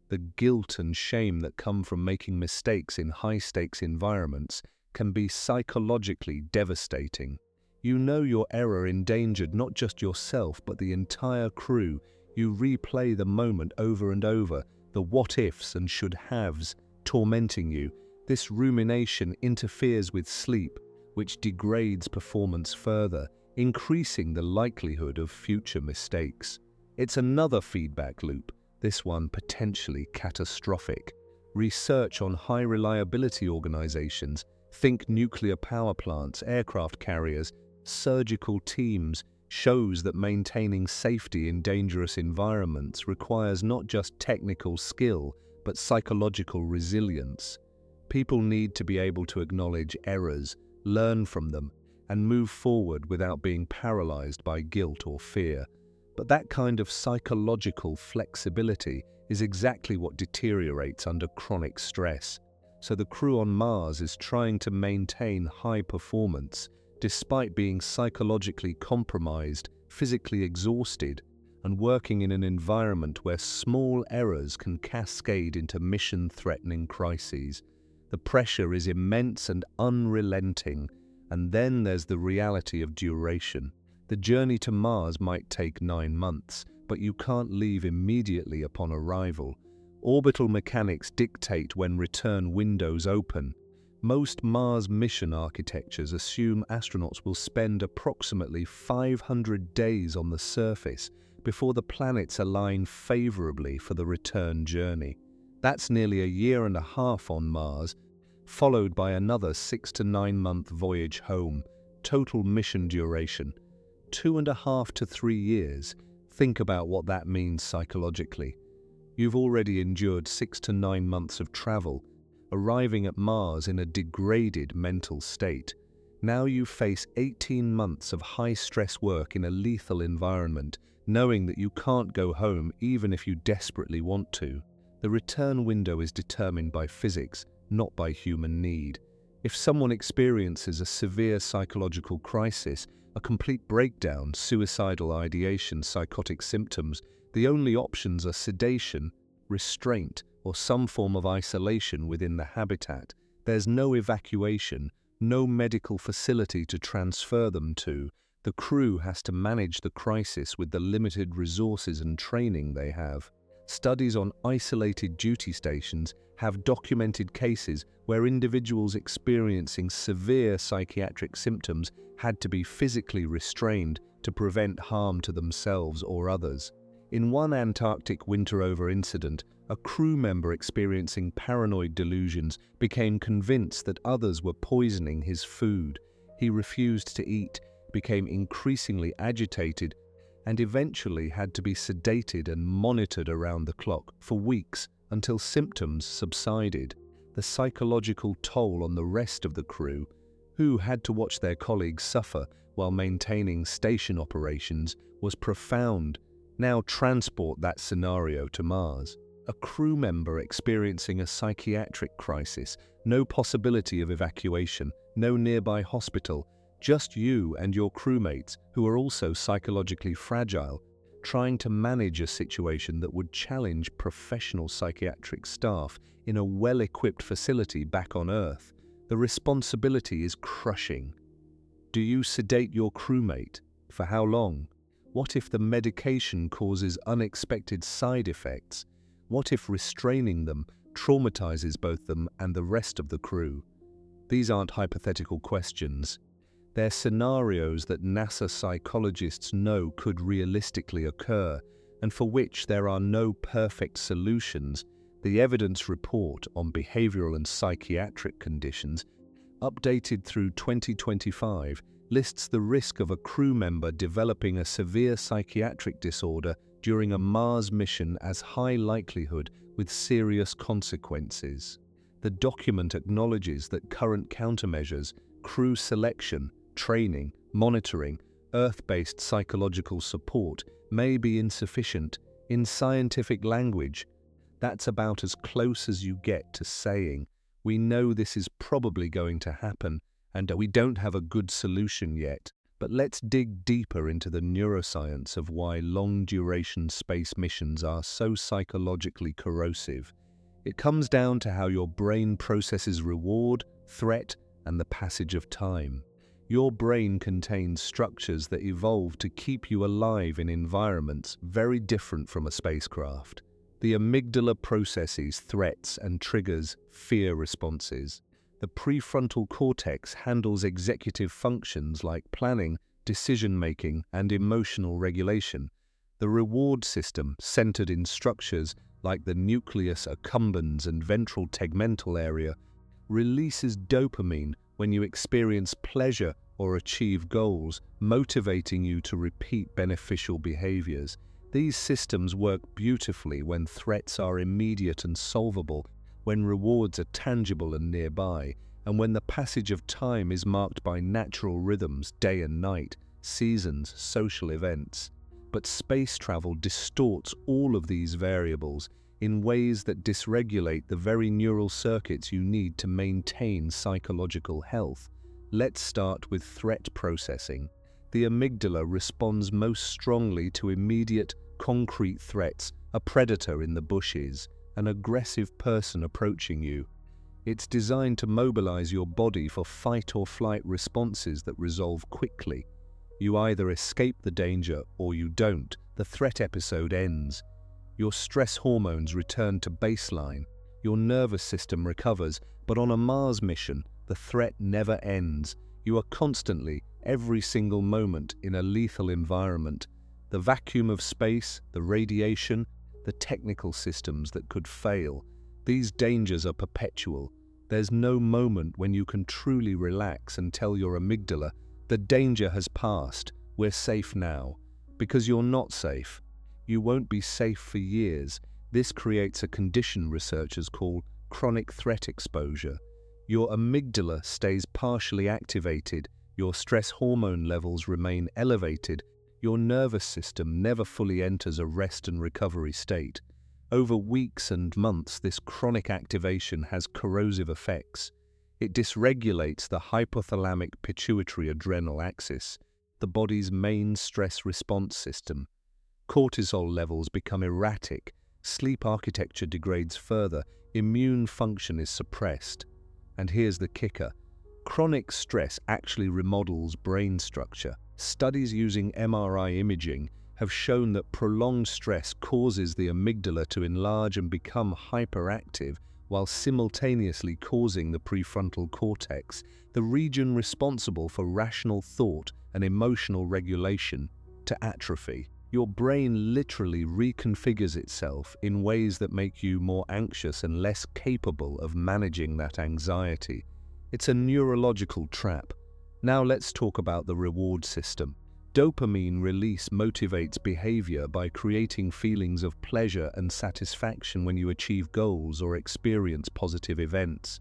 the guilt and shame that come from making mistakes in high-stakes environments can be psychologically devastating. You know your error endangered not just yourself but the entire crew. You replay the moment over and over, the what-ifs and should-haves tormenting you. This rumination interferes with sleep, which degrades performance further, increasing the likelihood of future mistakes. It's another feedback loop, this one potentially catastrophic. Research on high-reliability organizations, think nuclear power plants, aircraft carriers, surgical teams, shows that maintaining safety in dangerous environments requires not just technical skill, but psychological resilience. People need to be able to acknowledge errors, learn from them, and move forward without being paralyzed by guilt or fear. But that kind of psychological flexibility is exactly what deteriorates under chronic stress. So the crew on Mars is trying to maintain high performance despite being psychologically compromised, physically exhausted, and working in an environment where small errors can cascade into mission-threatening crises. The pressure is immense and unrelenting, and then there's the reality of duration. The journey to Mars might take 9 months, but you can't leave immediately upon arrival. Orbital mechanics dictate when return windows open. Most Mars mission architectures assume astronauts will spend approximately 500 days on the surface before the planets align favorably for the return journey. That's nearly a year and a half on Mars, followed by another 6 to 9 month voyage home. Total mission duration, 2.5 to 3 years. Think about what that means psychologically. You've already endured 6 to 9 months of travel, arriving at Mars in a degraded mental state. Now you face 18 months of high-stress work in a lethal environment, knowing that you can't go home even if you desperately want to. The return window is determined by physics, not by human need. If someone experiences a severe psychological crisis, a complete breakdown, suicidal ideation, psychotic symptoms, the only options are sedation, restraint, or some form of isolation within the habitat. There's no evacuation, no medical facility to transfer them to. The crew has to manage the crisis with the limited resources and training they have. Studies on isolated duty stations have documented cases where individuals experiencing severe psychiatric symptoms had to be physically restrained to prevent harm to themselves or others. In one Antarctic winter-over incident, a crew member experiencing paranoid delusions became convinced that others were poisoning his food. He refused to eat, became increasingly agitated, and eventually had to be sedated and monitored around the clock for weeks until symptoms subsided. The psychological toll on the rest of the crew, who had to watch their colleagues suffer while maintaining station operations, was profound. Now transport that scenario to Mars. A crew member experiencing a psychiatric crisis, no possibility of evacuation, no nearby hospital, just you and your crewmates, who are also psychologically fragile, trying to manage a situation that would challenge professional psychiatric staff in a well-equipped facility back on Earth. The responsibility is crushing. Do you sedate your crewmate? For how long? What if the medication causes unexpected side effects? What if restraining them traumatizes both them and the rest of the crew? These aren't hypothetical questions. They're scenarios that NASA psychologists know could realistically occur, and for which there are no perfect solutions. The evidence report on behavioral and psychiatric conditions, updated through 2025, lists the risk of a crew member developing a severe psychiatric disorder during a Mars mission as high likelihood with serious consequences. The document acknowledges that current countermeasures, crew selection, training, monitoring, Earth-based psychological support may be insufficient. In scientific language, that's about as close as you get to saying, we know this is probably going to happen, and we don't have a good solution yet. But let's dig deeper into the neuroscience of why long-duration space missions are so psychologically corrosive. It comes down to how your brain processes reward, threat, and the passage of time. Your brain contains structures that evolve to keep you alive in environments very different from a spacecraft. The amygdala processes threats and triggers fear responses. The prefrontal cortex handles executive functions like planning, decision-making, and emotional regulation. The reward system, centered in structures like the nucleus accumbens and ventral tegmental area, releases dopamine when you experience pleasure or achieve goals, motivating you to repeat beneficial behaviors. These systems work beautifully when threats are immediate and solvable, when rewards are tangible and nearby, and when the passage of time is marked by natural rhythms, day and night, seasons, social events. But space travel distorts all of these variables in ways that dysregulate the very neural circuits you need to maintain psychological health. Let's start with threat processing. The amygdala responds most strongly to immediate, concrete threats, a predator in the bushes, an aggressive person approaching you. It's designed to mobilize your body for fight or flight responses that resolve quickly. You either escape the danger or you don't. The threat episode ends. Your stress hormones return to baseline. Your nervous system recovers, but on a Mars mission, the threat never ends. You are constantly, every single moment, in a lethal environment. The vacuum of space, the radiation, the technical systems that could fail. These dangers are perpetual. There's no moment when you can truly relax and tell your amygdala, the danger has passed, we're safe now. Because you're not safe. You won't be safe for years. This creates a condition researchers call chronic threat exposure. Your amygdala stays partially activated, your stress hormone levels remain elevated, your nervous system never fully enters a rest and recovery state. Over weeks and months, this chronic activation has corrosive effects. It dysregulates the hypothalamic pituitary adrenal axis, the body's main stress response system. Cortisol levels become erratic, sleep architecture degrades further, immune function is suppressed. And here's the kicker. Chronic stress actually remodels brain structure. Studies using MRI imaging have shown that prolonged stress causes the amygdala to enlarge and become hyperactive while simultaneously causing the prefrontal cortex, the region responsible for rational thought and emotional regulation, to atrophy. Your brain literally reconfigures itself in ways that make you more anxious and less capable of managing that anxiety. It's a neurological trap. Now let's talk about the reward system. Dopamine release motivates behavior by creating feelings of pleasure and satisfaction when you achieve goals or experience positive events.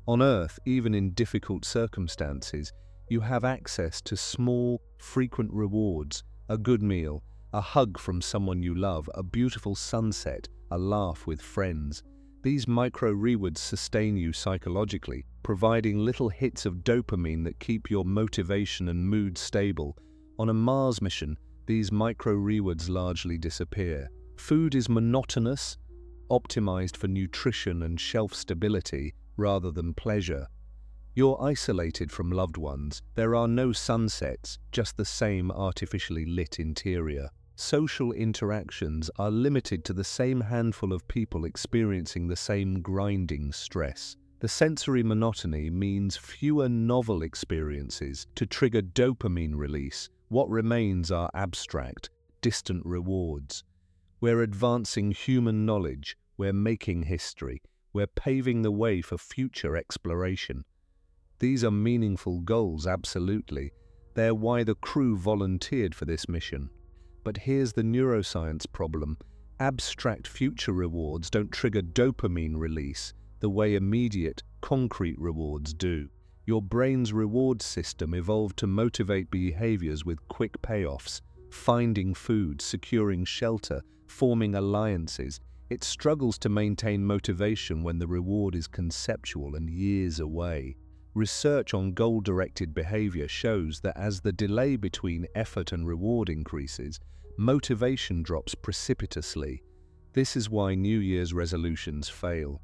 On Earth, even in difficult circumstances, you have access to small, frequent rewards, a good meal, a hug from someone you love, a beautiful sunset, a laugh with friends. These micro-rewards sustain you psychologically, providing little hits of dopamine that keep your motivation and mood stable. On a Mars mission, these micro-rewards largely disappear. Food is monotonous, optimized for nutrition and shelf stability rather than pleasure. You're isolated from loved ones. There are no sunsets, just the same artificially lit interior. Social interactions are limited to the same handful of people experiencing the same grinding stress. The sensory monotony means fewer novel experiences to trigger dopamine release. What remains are abstract, distant rewards. We're advancing human knowledge, we're making history, we're paving the way for future exploration. These are meaningful goals, absolutely. They're why the crew volunteered for this mission. But here's the neuroscience problem. Abstract future rewards don't trigger dopamine release the way immediate, concrete rewards do. Your brain's reward system evolved to motivate behaviors with quick payoffs, finding food, securing shelter, forming alliances. It struggles to maintain motivation when the reward is conceptual and years away. Research on goal-directed behavior shows that as the delay between effort and reward increases, motivation drops precipitously. This is why New Year's resolutions fail.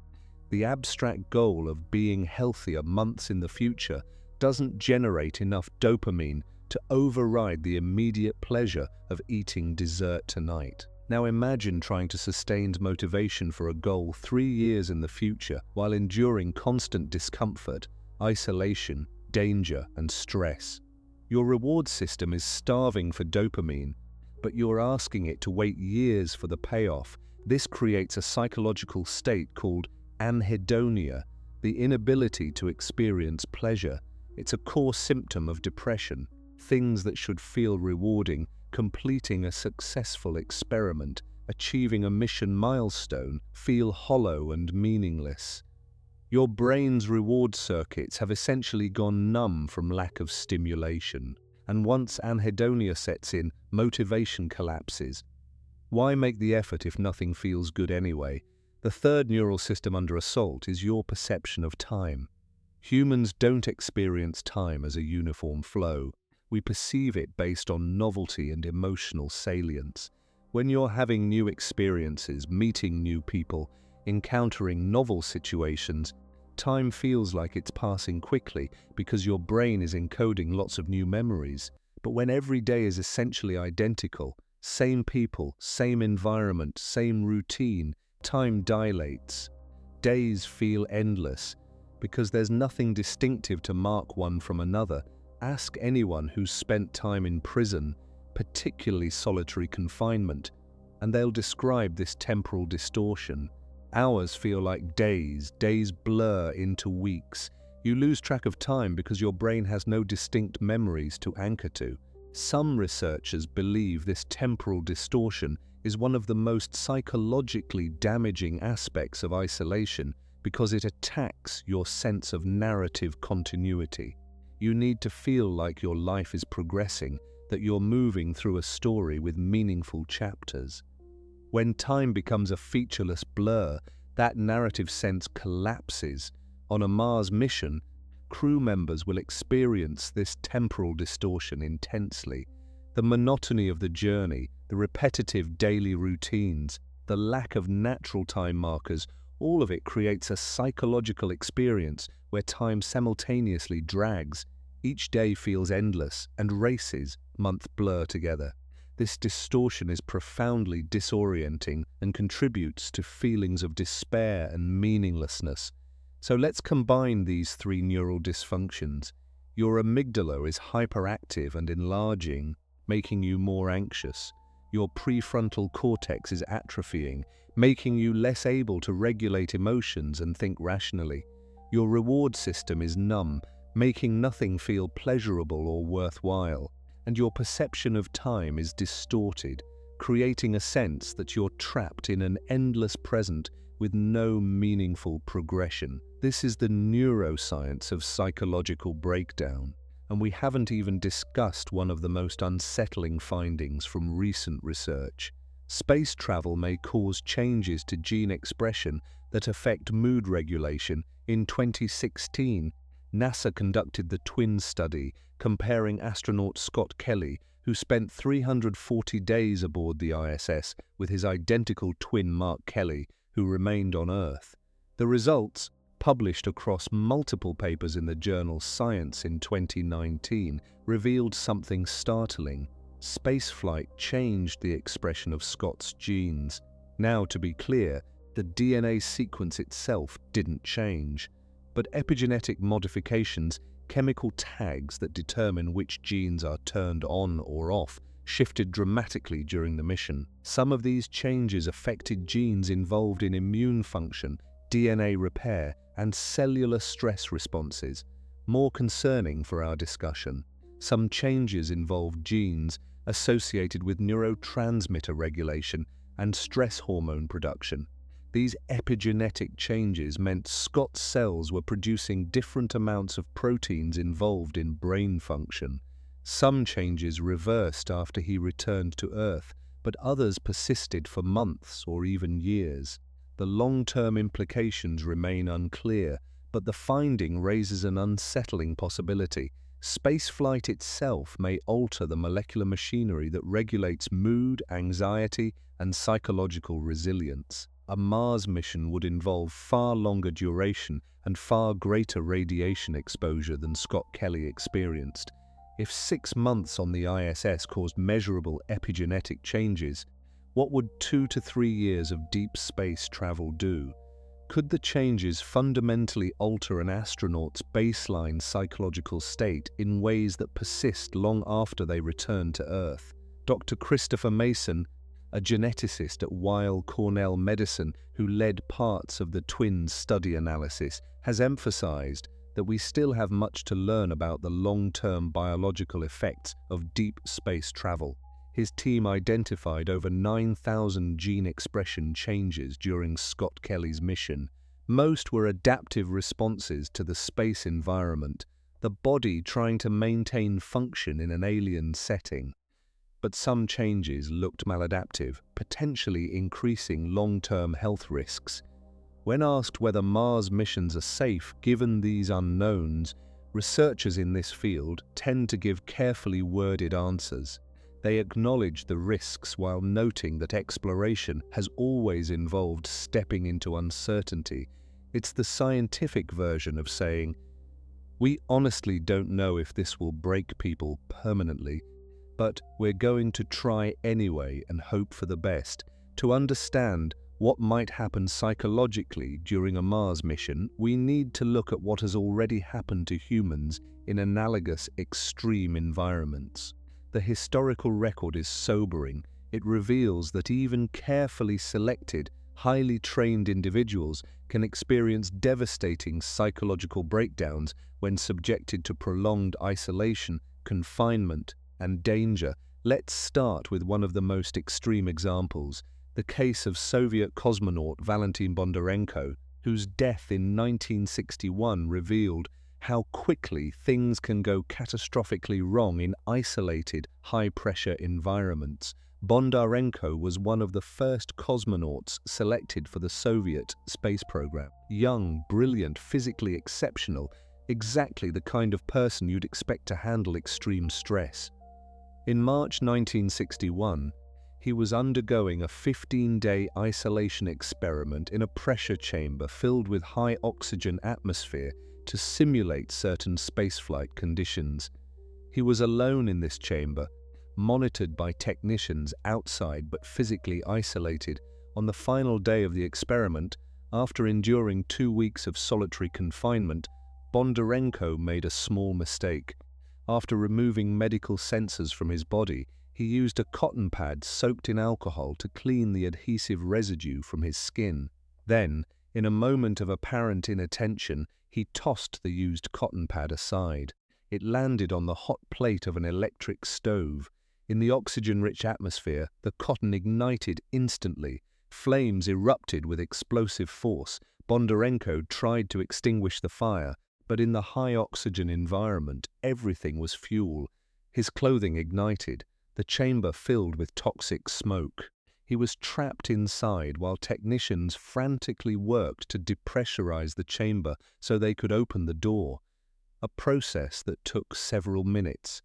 The abstract goal of being healthier months in the future doesn't generate enough dopamine to override the immediate pleasure of eating dessert tonight. Now imagine trying to sustain motivation for a goal 3 years in the future while enduring constant discomfort, isolation, danger, and stress. Your reward system is starving for dopamine, but you're asking it to wait years for the payoff. This creates a psychological state called anhedonia, the inability to experience pleasure. It's a core symptom of depression. Things that should feel rewarding, completing a successful experiment, achieving a mission milestone, feel hollow and meaningless. Your brain's reward circuits have essentially gone numb from lack of stimulation. And once anhedonia sets in, motivation collapses. Why make the effort if nothing feels good anyway? The third neural system under assault is your perception of time. Humans don't experience time as a uniform flow. We perceive it based on novelty and emotional salience. When you're having new experiences, meeting new people, encountering novel situations, time feels like it's passing quickly because your brain is encoding lots of new memories. But when every day is essentially identical, same people, same environment, same routine, time dilates. Days feel endless because there's nothing distinctive to mark one from another. Ask anyone who's spent time in prison, particularly solitary confinement, and they'll describe this temporal distortion. Hours feel like days, days blur into weeks. You lose track of time because your brain has no distinct memories to anchor to. Some researchers believe this temporal distortion is one of the most psychologically damaging aspects of isolation because it attacks your sense of narrative continuity. You need to feel like your life is progressing, that you're moving through a story with meaningful chapters. When time becomes a featureless blur, that narrative sense collapses. On a Mars mission, crew members will experience this temporal distortion intensely. The monotony of the journey, the repetitive daily routines, the lack of natural time markers, all of it creates a psychological experience where time simultaneously drags. Each day feels endless, and races, months blur together. This distortion is profoundly disorienting and contributes to feelings of despair and meaninglessness. So let's combine these three neural dysfunctions. Your amygdala is hyperactive and enlarging, making you more anxious. Your prefrontal cortex is atrophying, making you less able to regulate emotions and think rationally. Your reward system is numb, making nothing feel pleasurable or worthwhile. And your perception of time is distorted, creating a sense that you're trapped in an endless present with no meaningful progression. This is the neuroscience of psychological breakdown. And we haven't even discussed one of the most unsettling findings from recent research. Space travel may cause changes to gene expression that affect mood regulation. In 2016, NASA conducted the twin study comparing astronaut Scott Kelly, who spent 340 days aboard the ISS, with his identical twin Mark Kelly, who remained on Earth. The results, published across multiple papers in the journal Science in 2019, revealed something startling. Spaceflight changed the expression of Scott's genes. Now, to be clear, the DNA sequence itself didn't change, but epigenetic modifications, chemical tags that determine which genes are turned on or off, shifted dramatically during the mission. Some of these changes affected genes involved in immune function, DNA repair, and cellular stress responses. More concerning for our discussion, Some changes involved genes associated with neurotransmitter regulation and stress hormone production. These epigenetic changes meant Scott's cells were producing different amounts of proteins involved in brain function. Some changes reversed after he returned to Earth, but others persisted for months or even years. The long-term implications remain unclear, but the finding raises an unsettling possibility. Spaceflight itself may alter the molecular machinery that regulates mood, anxiety, and psychological resilience. A Mars mission would involve far longer duration and far greater radiation exposure than Scott Kelly experienced. If 6 months on the ISS caused measurable epigenetic changes, what would 2 to 3 years of deep space travel do? Could the changes fundamentally alter an astronaut's baseline psychological state in ways that persist long after they return to Earth? Dr. Christopher Mason, a geneticist at Weill Cornell Medicine who led parts of the twins' study analysis, has emphasized that we still have much to learn about the long-term biological effects of deep space travel. His team identified over 9,000 gene expression changes during Scott Kelly's mission. Most were adaptive responses to the space environment, the body trying to maintain function in an alien setting. But some changes looked maladaptive, potentially increasing long-term health risks. When asked whether Mars missions are safe given these unknowns, researchers in this field tend to give carefully worded answers. They acknowledge the risks while noting that exploration has always involved stepping into uncertainty. It's the scientific version of saying, "We honestly don't know if this will break people permanently, but we're going to try anyway and hope for the best." To understand what might happen psychologically during a Mars mission, we need to look at what has already happened to humans in analogous extreme environments. The historical record is sobering. It reveals that even carefully selected, highly trained individuals can experience devastating psychological breakdowns when subjected to prolonged isolation, confinement, and danger. Let's start with one of the most extreme examples, the case of Soviet cosmonaut Valentin Bondarenko, whose death in 1961 revealed how quickly things can go catastrophically wrong in isolated, high-pressure environments. Bondarenko was one of the first cosmonauts selected for the Soviet space program. Young, brilliant, physically exceptional, exactly the kind of person you'd expect to handle extreme stress. In March 1961, he was undergoing a 15-day isolation experiment in a pressure chamber filled with high oxygen atmosphere to simulate certain spaceflight conditions. He was alone in this chamber, monitored by technicians outside but physically isolated. On the final day of the experiment, after enduring 2 weeks of solitary confinement, Bondarenko made a small mistake. After removing medical sensors from his body, he used a cotton pad soaked in alcohol to clean the adhesive residue from his skin. Then, in a moment of apparent inattention, he tossed the used cotton pad aside. It landed on the hot plate of an electric stove. In the oxygen-rich atmosphere, the cotton ignited instantly. Flames erupted with explosive force. Bondarenko tried to extinguish the fire, but in the high-oxygen environment, everything was fuel. His clothing ignited, the chamber filled with toxic smoke. He was trapped inside while technicians frantically worked to depressurize the chamber so they could open the door, a process that took several minutes.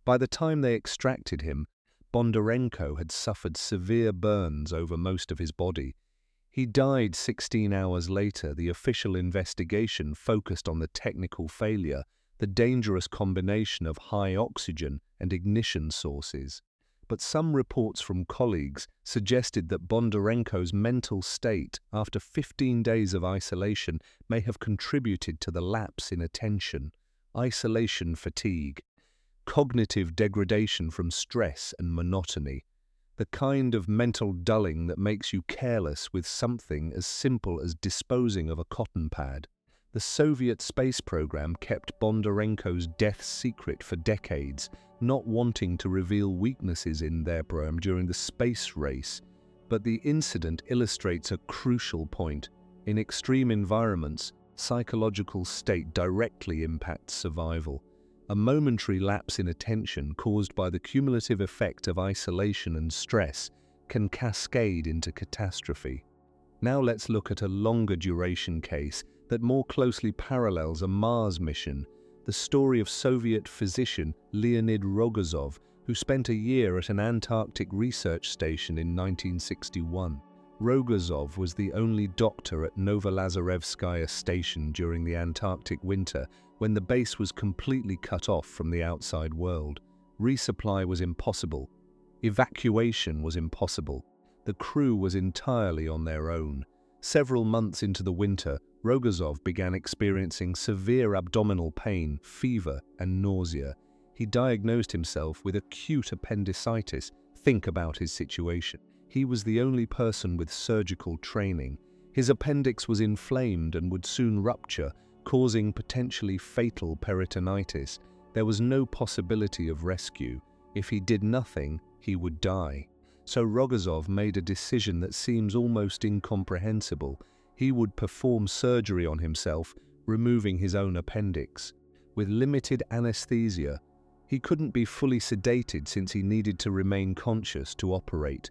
By the time they extracted him, Bondarenko had suffered severe burns over most of his body. He died 16 hours later. The official investigation focused on the technical failure, the dangerous combination of high oxygen and ignition sources. But some reports from colleagues suggested that Bondarenko's mental state after 15 days of isolation may have contributed to the lapse in attention, isolation fatigue, cognitive degradation from stress and monotony, the kind of mental dulling that makes you careless with something as simple as disposing of a cotton pad. The Soviet space program kept Bondarenko's death secret for decades, not wanting to reveal weaknesses in their program during the space race. But the incident illustrates a crucial point. In extreme environments, psychological state directly impacts survival. A momentary lapse in attention caused by the cumulative effect of isolation and stress can cascade into catastrophe. Now let's look at a longer duration case that more closely parallels a Mars mission, the story of Soviet physician Leonid Rogozov, who spent a year at an Antarctic research station in 1961. Rogozov was the only doctor at Novolazarevskaya station during the Antarctic winter, when the base was completely cut off from the outside world. Resupply was impossible. Evacuation was impossible. The crew was entirely on their own. Several months into the winter, Rogozov began experiencing severe abdominal pain, fever, and nausea. He diagnosed himself with acute appendicitis. Think about his situation. He was the only person with surgical training. His appendix was inflamed and would soon rupture, causing potentially fatal peritonitis. There was no possibility of rescue. If he did nothing, he would die. So Rogozov made a decision that seems almost incomprehensible. He would perform surgery on himself, removing his own appendix. With limited anesthesia, he couldn't be fully sedated since he needed to remain conscious to operate.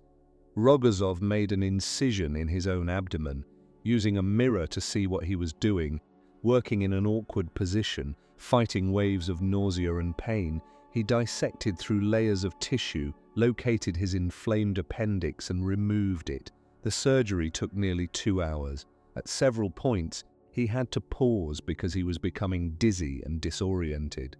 Rogozov made an incision in his own abdomen, using a mirror to see what he was doing. Working in an awkward position, fighting waves of nausea and pain, he dissected through layers of tissue, located his inflamed appendix and removed it. The surgery took nearly 2 hours. At several points, he had to pause because he was becoming dizzy and disoriented.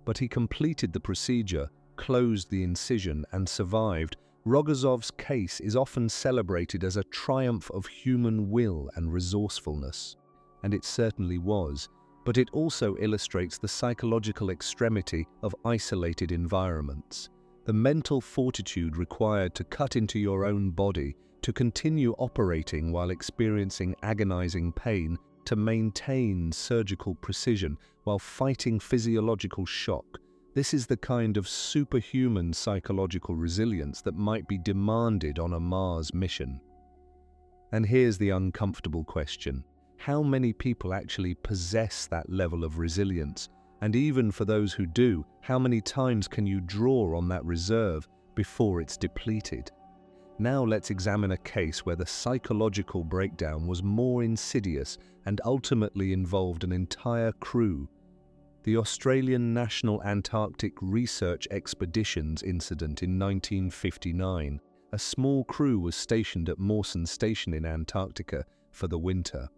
But he completed the procedure, closed the incision, and survived. Rogozov's case is often celebrated as a triumph of human will and resourcefulness. And it certainly was, but it also illustrates the psychological extremity of isolated environments. The mental fortitude required to cut into your own body, to continue operating while experiencing agonizing pain, to maintain surgical precision while fighting physiological shock. This is the kind of superhuman psychological resilience that might be demanded on a Mars mission. And here's the uncomfortable question. How many people actually possess that level of resilience? And even for those who do, how many times can you draw on that reserve before it's depleted? Now let's examine a case where the psychological breakdown was more insidious and ultimately involved an entire crew. The Australian National Antarctic Research Expeditions incident in 1959. A small crew was stationed at Martian station in Antarctica for the winter.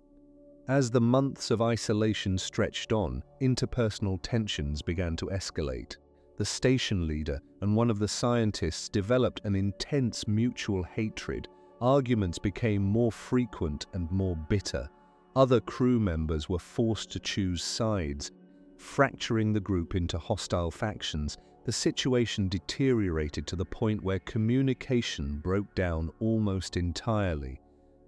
As the months of isolation stretched on, interpersonal tensions began to escalate. The station leader and one of the scientists developed an intense mutual hatred. Arguments became more frequent and more bitter. Other crew members were forced to choose sides, fracturing the group into hostile factions. The situation deteriorated to the point where communication broke down almost entirely.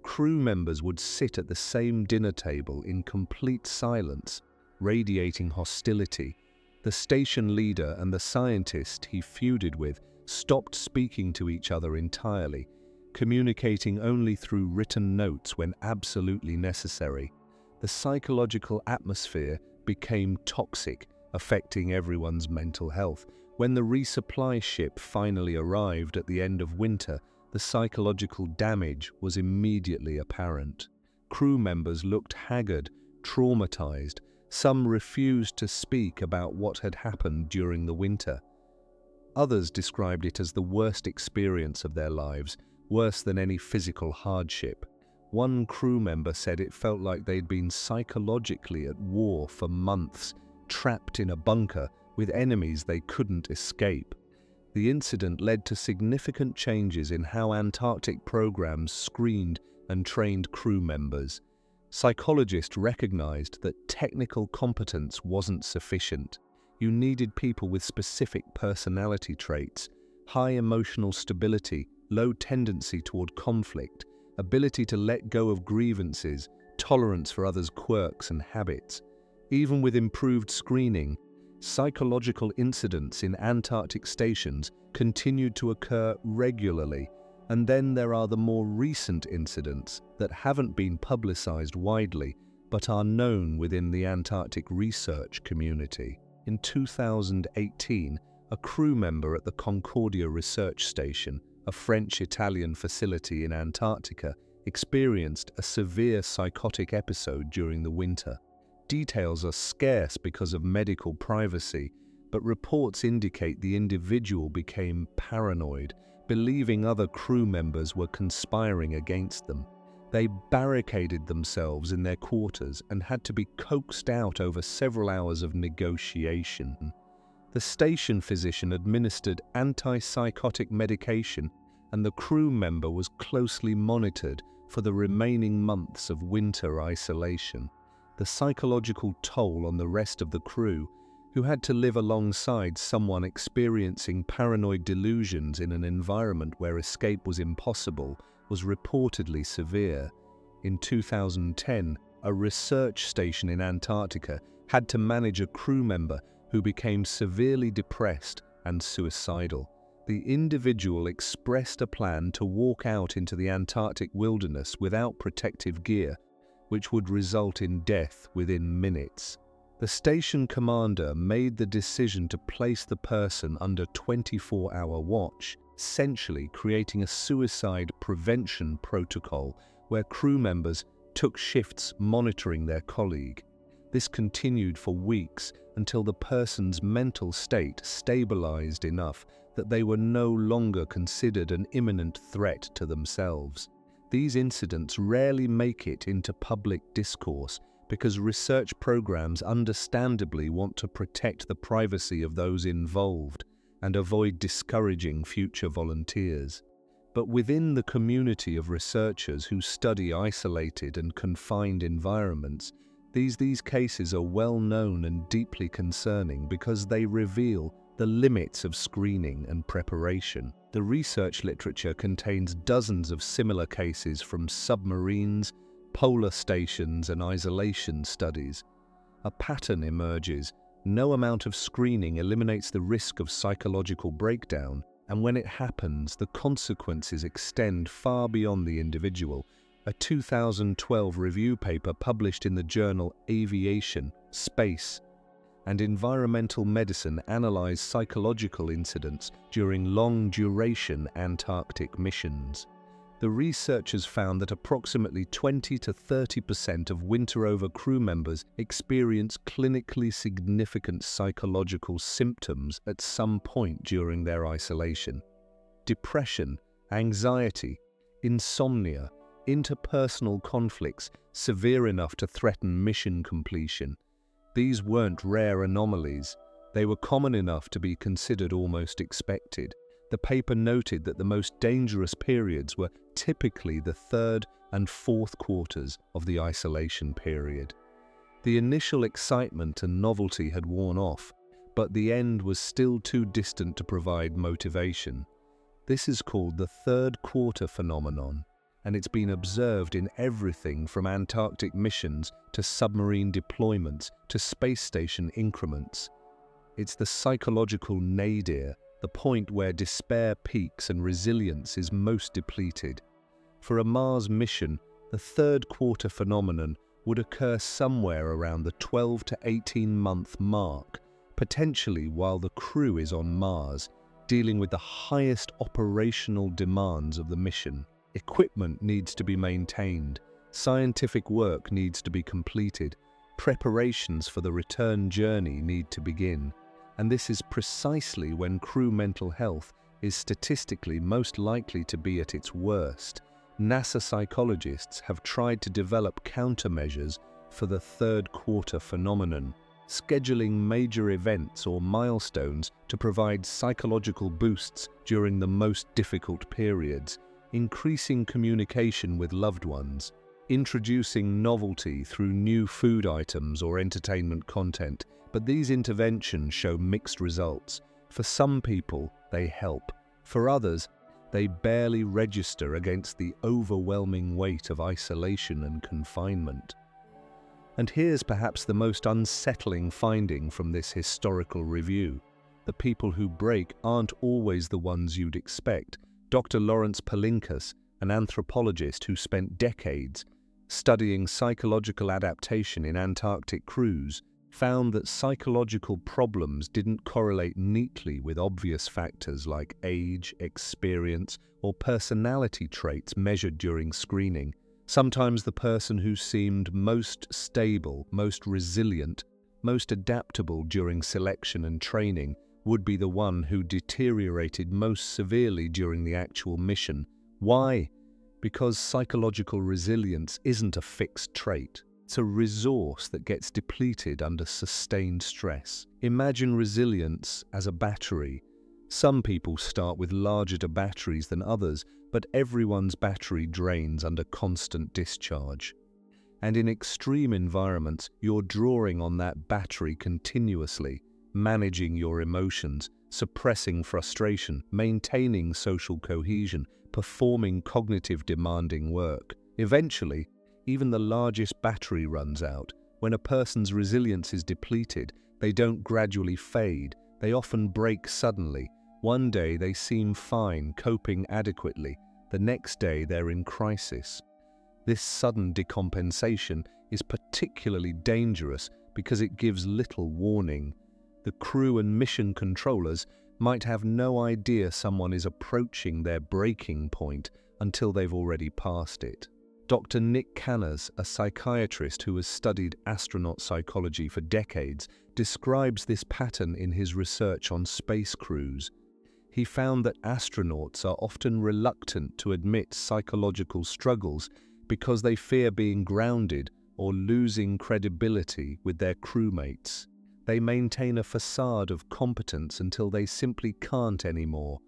Crew members would sit at the same dinner table in complete silence, radiating hostility. The station leader and the scientist he feuded with stopped speaking to each other entirely, communicating only through written notes when absolutely necessary. The psychological atmosphere became toxic, affecting everyone's mental health. When the resupply ship finally arrived at the end of winter, the psychological damage was immediately apparent. Crew members looked haggard, traumatized. Some refused to speak about what had happened during the winter. Others described it as the worst experience of their lives, worse than any physical hardship. One crew member said it felt like they'd been psychologically at war for months, trapped in a bunker with enemies they couldn't escape. The incident led to significant changes in how Antarctic programs screened and trained crew members. Psychologists recognized that technical competence wasn't sufficient. You needed people with specific personality traits, high emotional stability, low tendency toward conflict, ability to let go of grievances, tolerance for others' quirks and habits. Even with improved screening, psychological incidents in Antarctic stations continued to occur regularly, and then there are the more recent incidents that haven't been publicized widely but are known within the Antarctic research community. In 2018, a crew member at the Concordia research station, a French-Italian facility in Antarctica, experienced a severe psychotic episode during the winter. Details are scarce because of medical privacy, but reports indicate the individual became paranoid, believing other crew members were conspiring against them. They barricaded themselves in their quarters and had to be coaxed out over several hours of negotiation. The station physician administered antipsychotic medication, and the crew member was closely monitored for the remaining months of winter isolation. The psychological toll on the rest of the crew, who had to live alongside someone experiencing paranoid delusions in an environment where escape was impossible, was reportedly severe. In 2010, a research station in Antarctica had to manage a crew member who became severely depressed and suicidal. The individual expressed a plan to walk out into the Antarctic wilderness without protective gear, which would result in death within minutes. The station commander made the decision to place the person under 24-hour watch, essentially creating a suicide prevention protocol where crew members took shifts monitoring their colleague. This continued for weeks until the person's mental state stabilized enough that they were no longer considered an imminent threat to themselves. These incidents rarely make it into public discourse because research programs understandably want to protect the privacy of those involved and avoid discouraging future volunteers. But within the community of researchers who study isolated and confined environments, these cases are well known and deeply concerning because they reveal the limits of screening and preparation. The research literature contains dozens of similar cases from submarines, polar stations, and isolation studies. A pattern emerges. No amount of screening eliminates the risk of psychological breakdown, and when it happens, the consequences extend far beyond the individual. A 2012 review paper published in the journal Aviation, Space, and Environmental Medicine analyzed psychological incidents during long-duration Antarctic missions. The researchers found that approximately 20 to 30% of winter-over crew members experience clinically significant psychological symptoms at some point during their isolation. Depression, anxiety, insomnia, interpersonal conflicts severe enough to threaten mission completion. These weren't rare anomalies. They were common enough to be considered almost expected. The paper noted that the most dangerous periods were typically the third and fourth quarters of the isolation period. The initial excitement and novelty had worn off, but the end was still too distant to provide motivation. This is called the third quarter phenomenon, and it's been observed in everything from Antarctic missions to submarine deployments to space station increments. It's the psychological nadir, the point where despair peaks and resilience is most depleted. For a Mars mission, the third quarter phenomenon would occur somewhere around the 12 to 18-month mark, potentially while the crew is on Mars, dealing with the highest operational demands of the mission. Equipment needs to be maintained, scientific work needs to be completed, preparations for the return journey need to begin. And this is precisely when crew mental health is statistically most likely to be at its worst. NASA psychologists have tried to develop countermeasures for the third quarter phenomenon, scheduling major events or milestones to provide psychological boosts during the most difficult periods, increasing communication with loved ones, introducing novelty through new food items or entertainment content. But these interventions show mixed results. For some people, they help. For others, They barely register against the overwhelming weight of isolation and confinement. And here's perhaps the most unsettling finding from this historical review. The people who break aren't always the ones you'd expect. Dr. Lawrence Palinkas, an anthropologist who spent decades studying psychological adaptation in Antarctic crews, found that psychological problems didn't correlate neatly with obvious factors like age, experience, or personality traits measured during screening. Sometimes the person who seemed most stable, most resilient, most adaptable during selection and training would be the one who deteriorated most severely during the actual mission. Why? Because psychological resilience isn't a fixed trait. It's a resource that gets depleted under sustained stress. Imagine resilience as a battery. Some people start with larger batteries than others, but everyone's battery drains under constant discharge. And in extreme environments, you're drawing on that battery continuously, managing your emotions, suppressing frustration, maintaining social cohesion, performing cognitive demanding work. Eventually, even the largest battery runs out. When a person's resilience is depleted, they don't gradually fade, they often break suddenly. One day they seem fine, coping adequately. The next day they're in crisis. This sudden decompensation is particularly dangerous because it gives little warning. The crew and mission controllers might have no idea someone is approaching their breaking point until they've already passed it. Dr. Nick Canners, a psychiatrist who has studied astronaut psychology for decades, describes this pattern in his research on space crews. He found that astronauts are often reluctant to admit psychological struggles because they fear being grounded or losing credibility with their crewmates. They maintain a facade of competence until they simply can't anymore.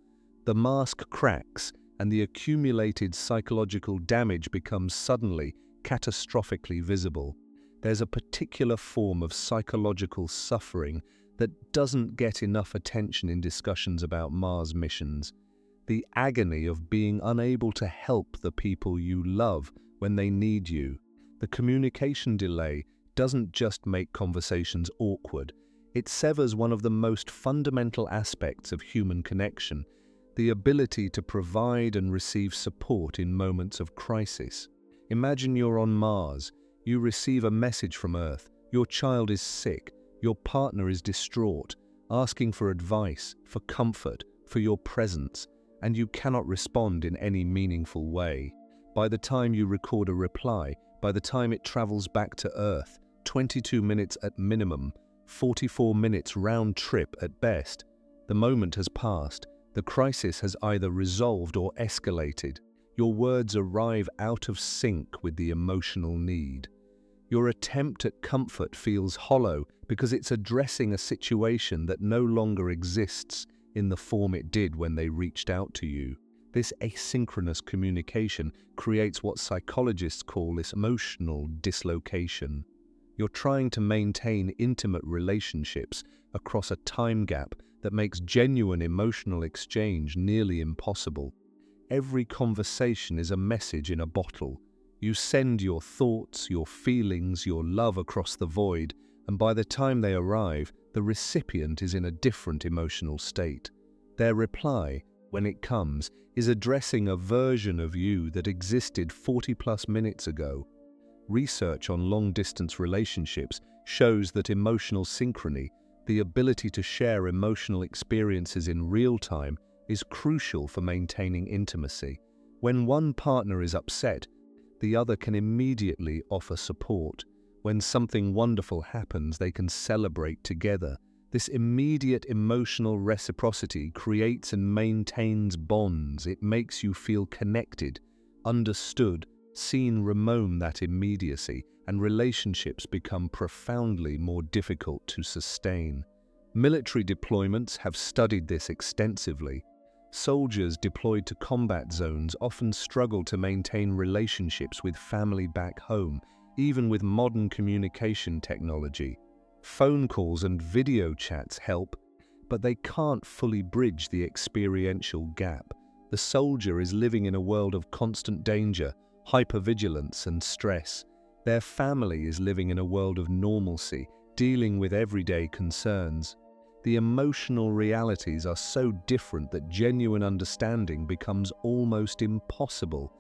The mask cracks, and the accumulated psychological damage becomes suddenly, catastrophically visible. There's a particular form of psychological suffering that doesn't get enough attention in discussions about Mars missions. The agony of being unable to help the people you love when they need you. The communication delay doesn't just make conversations awkward, it severs one of the most fundamental aspects of human connection, the ability to provide and receive support in moments of crisis. Imagine you're on Mars, you receive a message from Earth, your child is sick, your partner is distraught, asking for advice, for comfort, for your presence, and you cannot respond in any meaningful way. By the time you record a reply, by the time it travels back to Earth, 22 minutes at minimum, 44 minutes round trip at best, the moment has passed. The crisis has either resolved or escalated. Your words arrive out of sync with the emotional need. Your attempt at comfort feels hollow because it's addressing a situation that no longer exists in the form it did when they reached out to you. This asynchronous communication creates what psychologists call this emotional dislocation. You're trying to maintain intimate relationships across a time gap that makes genuine emotional exchange nearly impossible. Every conversation is a message in a bottle. You send your thoughts, your feelings, your love across the void, and by the time they arrive, the recipient is in a different emotional state. Their reply, when it comes, is addressing a version of you that existed 40+ minutes ago. Research on long-distance relationships shows that emotional synchrony, the ability to share emotional experiences in real time, is crucial for maintaining intimacy. When one partner is upset, the other can immediately offer support. When something wonderful happens, they can celebrate together. This immediate emotional reciprocity creates and maintains bonds. It makes you feel connected, understood, seen. Remove that immediacy, and relationships become profoundly more difficult to sustain. Military deployments have studied this extensively. Soldiers deployed to combat zones often struggle to maintain relationships with family back home, even with modern communication technology. Phone calls and video chats help, but they can't fully bridge the experiential gap. The soldier is living in a world of constant danger, hypervigilance, and stress. Their family is living in a world of normalcy, dealing with everyday concerns. The emotional realities are so different that genuine understanding becomes almost impossible.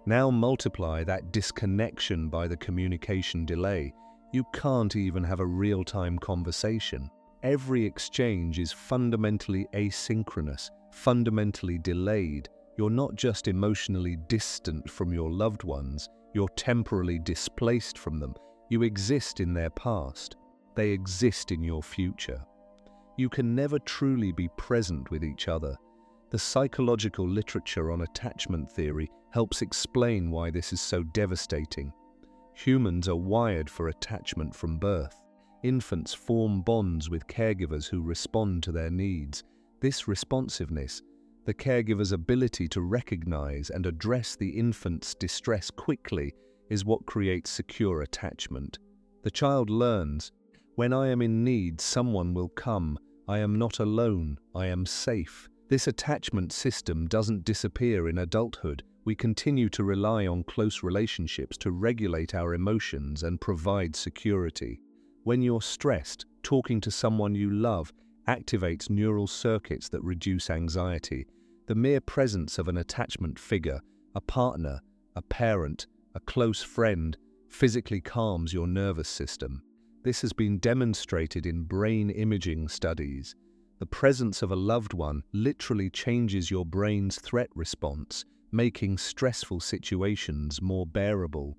Now multiply that disconnection by the communication delay. You can't even have a real-time conversation. Every exchange is fundamentally asynchronous, fundamentally delayed. You're not just emotionally distant from your loved ones, you're temporally displaced from them. You exist in their past. They exist in your future. You can never truly be present with each other. The psychological literature on attachment theory helps explain why this is so devastating. Humans are wired for attachment from birth. Infants form bonds with caregivers who respond to their needs. This responsiveness, the caregiver's ability to recognize and address the infant's distress quickly, is what creates secure attachment. The child learns, when I am in need, someone will come. I am not alone. I am safe. This attachment system doesn't disappear in adulthood. We continue to rely on close relationships to regulate our emotions and provide security. When you're stressed, talking to someone you love activates neural circuits that reduce anxiety. The mere presence of an attachment figure, a partner, a parent, a close friend, physically calms your nervous system. This has been demonstrated in brain imaging studies. The presence of a loved one literally changes your brain's threat response, making stressful situations more bearable.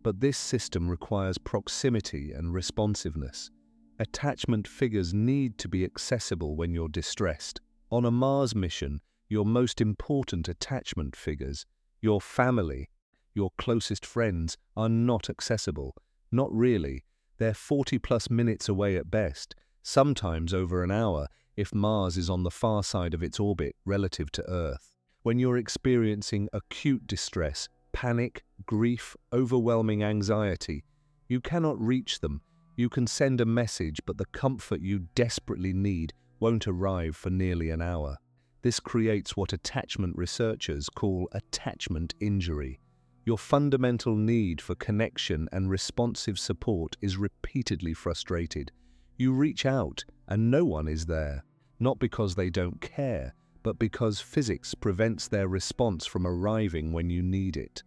But this system requires proximity and responsiveness. Attachment figures need to be accessible when you're distressed. On a Mars mission, your most important attachment figures, your family, your closest friends, are not accessible. Not really. They're 40+ minutes away at best, sometimes over an hour if Mars is on the far side of its orbit relative to Earth. When you're experiencing acute distress, panic, grief, overwhelming anxiety, you cannot reach them. You can send a message, but the comfort you desperately need won't arrive for nearly an hour. This creates what attachment researchers call attachment injury. Your fundamental need for connection and responsive support is repeatedly frustrated. You reach out and no one is there, not because they don't care, but because physics prevents their response from arriving when you need it.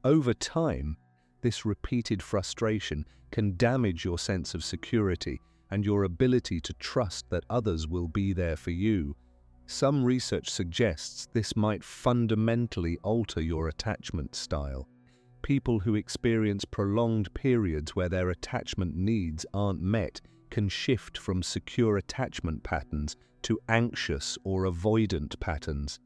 Over time, this repeated frustration can damage your sense of security and your ability to trust that others will be there for you. Some research suggests this might fundamentally alter your attachment style. People who experience prolonged periods where their attachment needs aren't met can shift from secure attachment patterns to anxious or avoidant patterns.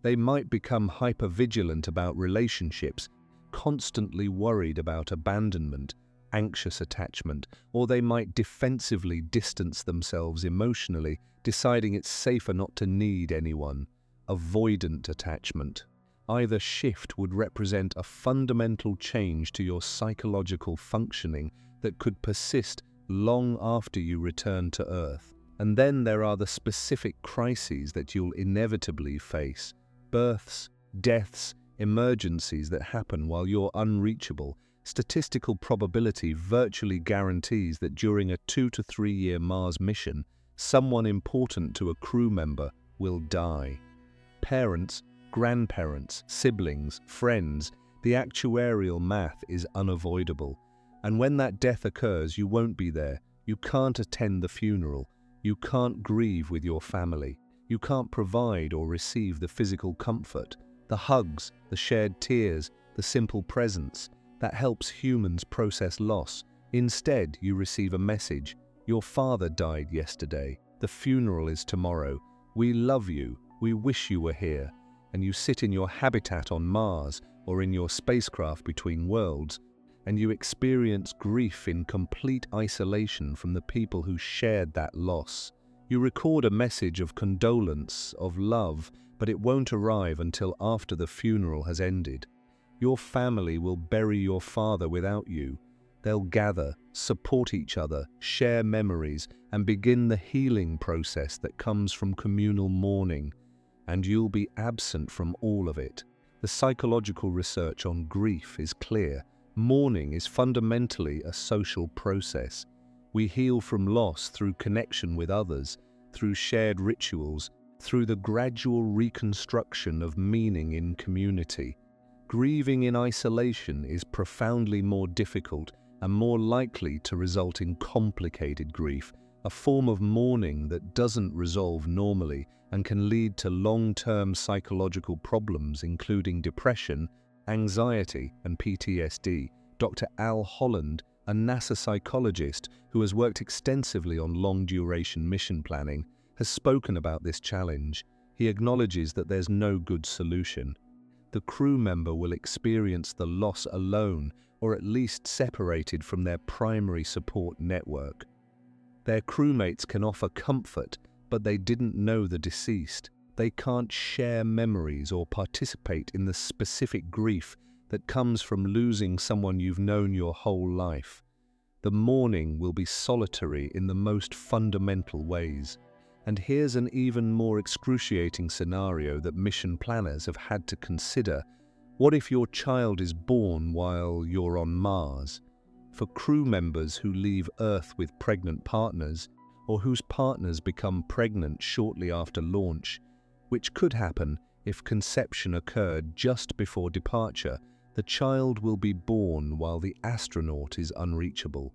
They might become hypervigilant about relationships, constantly worried about abandonment, anxious attachment, or they might defensively distance themselves emotionally, deciding it's safer not to need anyone. Avoidant attachment. Either shift would represent a fundamental change to your psychological functioning that could persist long after you return to Earth. And then there are the specific crises that you'll inevitably face. Births, deaths, emergencies that happen while you're unreachable. Statistical probability virtually guarantees that during a 2 to 3 year Mars mission, someone important to a crew member will die. Parents, grandparents, siblings, friends, the actuarial math is unavoidable. And when that death occurs, you won't be there. You can't attend the funeral. You can't grieve with your family. You can't provide or receive the physical comfort, the hugs, the shared tears, the simple presence that helps humans process loss. Instead, you receive a message. Your father died yesterday. The funeral is tomorrow. We love you. We wish you were here. And you sit in your habitat on Mars or in your spacecraft between worlds, and you experience grief in complete isolation from the people who shared that loss. You record a message of condolence, of love, but it won't arrive until after the funeral has ended. Your family will bury your father without you. They'll gather, support each other, share memories, and begin the healing process that comes from communal mourning. and you'll be absent from all of it. The psychological research on grief is clear. Mourning is fundamentally a social process. We heal from loss through connection with others, through shared rituals, through the gradual reconstruction of meaning in community. Grieving in isolation is profoundly more difficult and more likely to result in complicated grief, a form of mourning that doesn't resolve normally and can lead to long-term psychological problems including depression, anxiety, and PTSD. Dr. Al Holland, a NASA psychologist who has worked extensively on long-duration mission planning, has spoken about this challenge. He acknowledges that there's no good solution. The crew member will experience the loss alone, or at least separated from their primary support network. Their crewmates can offer comfort, but they didn't know the deceased. They can't share memories or participate in the specific grief that comes from losing someone you've known your whole life. The mourning will be solitary in the most fundamental ways. And here's an even more excruciating scenario that mission planners have had to consider. What if your child is born while you're on Mars? For crew members who leave Earth with pregnant partners, or whose partners become pregnant shortly after launch, which could happen if conception occurred just before departure, the child will be born while the astronaut is unreachable.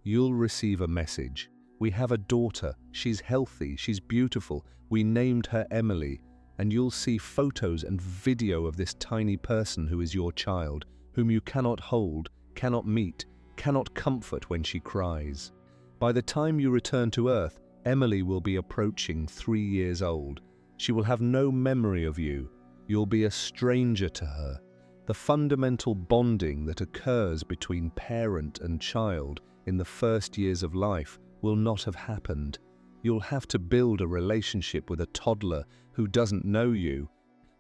You'll receive a message. We have a daughter. She's healthy. She's beautiful. We named her Emily. And you'll see photos and video of this tiny person who is your child, whom you cannot hold, cannot meet, cannot comfort when she cries. By the time you return to Earth, Emily will be approaching 3 years old. She will have no memory of you. You'll be a stranger to her. The fundamental bonding that occurs between parent and child in the first years of life will not have happened. You'll have to build a relationship with a toddler who doesn't know you,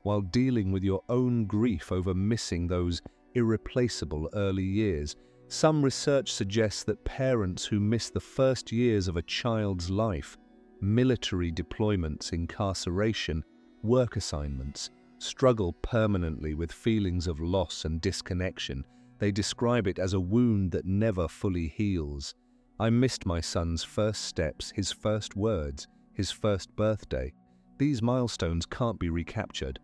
while dealing with your own grief over missing those irreplaceable early years. Some research suggests that parents who miss the first years of a child's life, military deployments, incarceration, work assignments, struggle permanently with feelings of loss and disconnection. They describe it as a wound that never fully heals. I missed my son's first steps, his first words, his first birthday. These milestones can't be recaptured.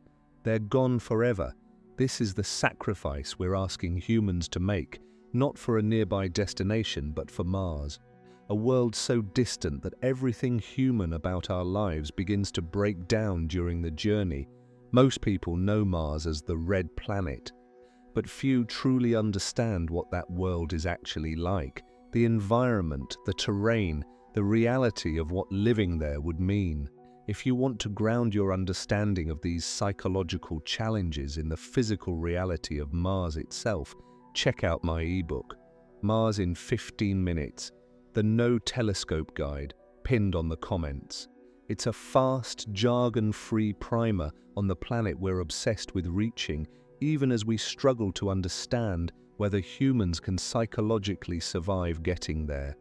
They're gone forever. This is the sacrifice we're asking humans to make, not for a nearby destination, but for Mars. A world so distant that everything human about our lives begins to break down during the journey. Most people know Mars as the red planet, but few truly understand what that world is actually like. The environment, the terrain, the reality of what living there would mean. If you want to ground your understanding of these psychological challenges in the physical reality of Mars itself, check out my ebook, Mars in 15 Minutes, the No Telescope Guide, pinned on the comments. It's a fast, jargon-free primer on the planet we're obsessed with reaching, even as we struggle to understand whether humans can psychologically survive getting there.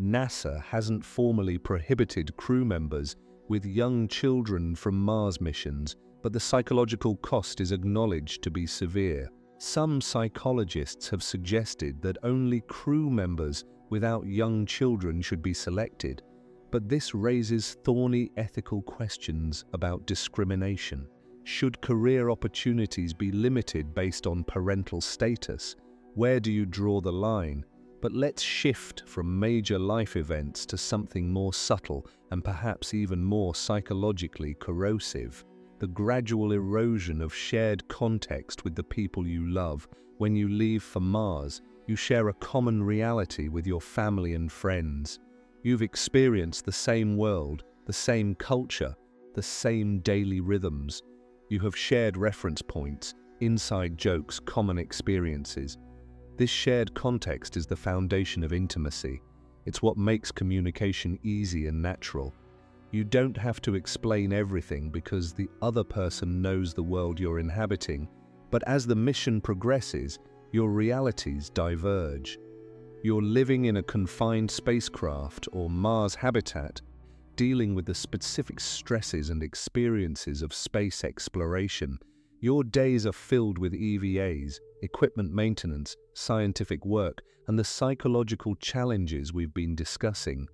NASA hasn't formally prohibited crew members with young children from Mars missions, but the psychological cost is acknowledged to be severe. Some psychologists have suggested that only crew members without young children should be selected, but this raises thorny ethical questions about discrimination. Should career opportunities be limited based on parental status? Where do you draw the line? But let's shift from major life events to something more subtle and perhaps even more psychologically corrosive. The gradual erosion of shared context with the people you love. When you leave for Mars, you share a common reality with your family and friends. You've experienced the same world, the same culture, the same daily rhythms. You have shared reference points, inside jokes, common experiences. This shared context is the foundation of intimacy. It's what makes communication easy and natural. You don't have to explain everything because the other person knows the world you're inhabiting, but as the mission progresses, your realities diverge. You're living in a confined spacecraft or Mars habitat, dealing with the specific stresses and experiences of space exploration. Your days are filled with EVAs, equipment maintenance, scientific work, and the psychological challenges we've been discussing.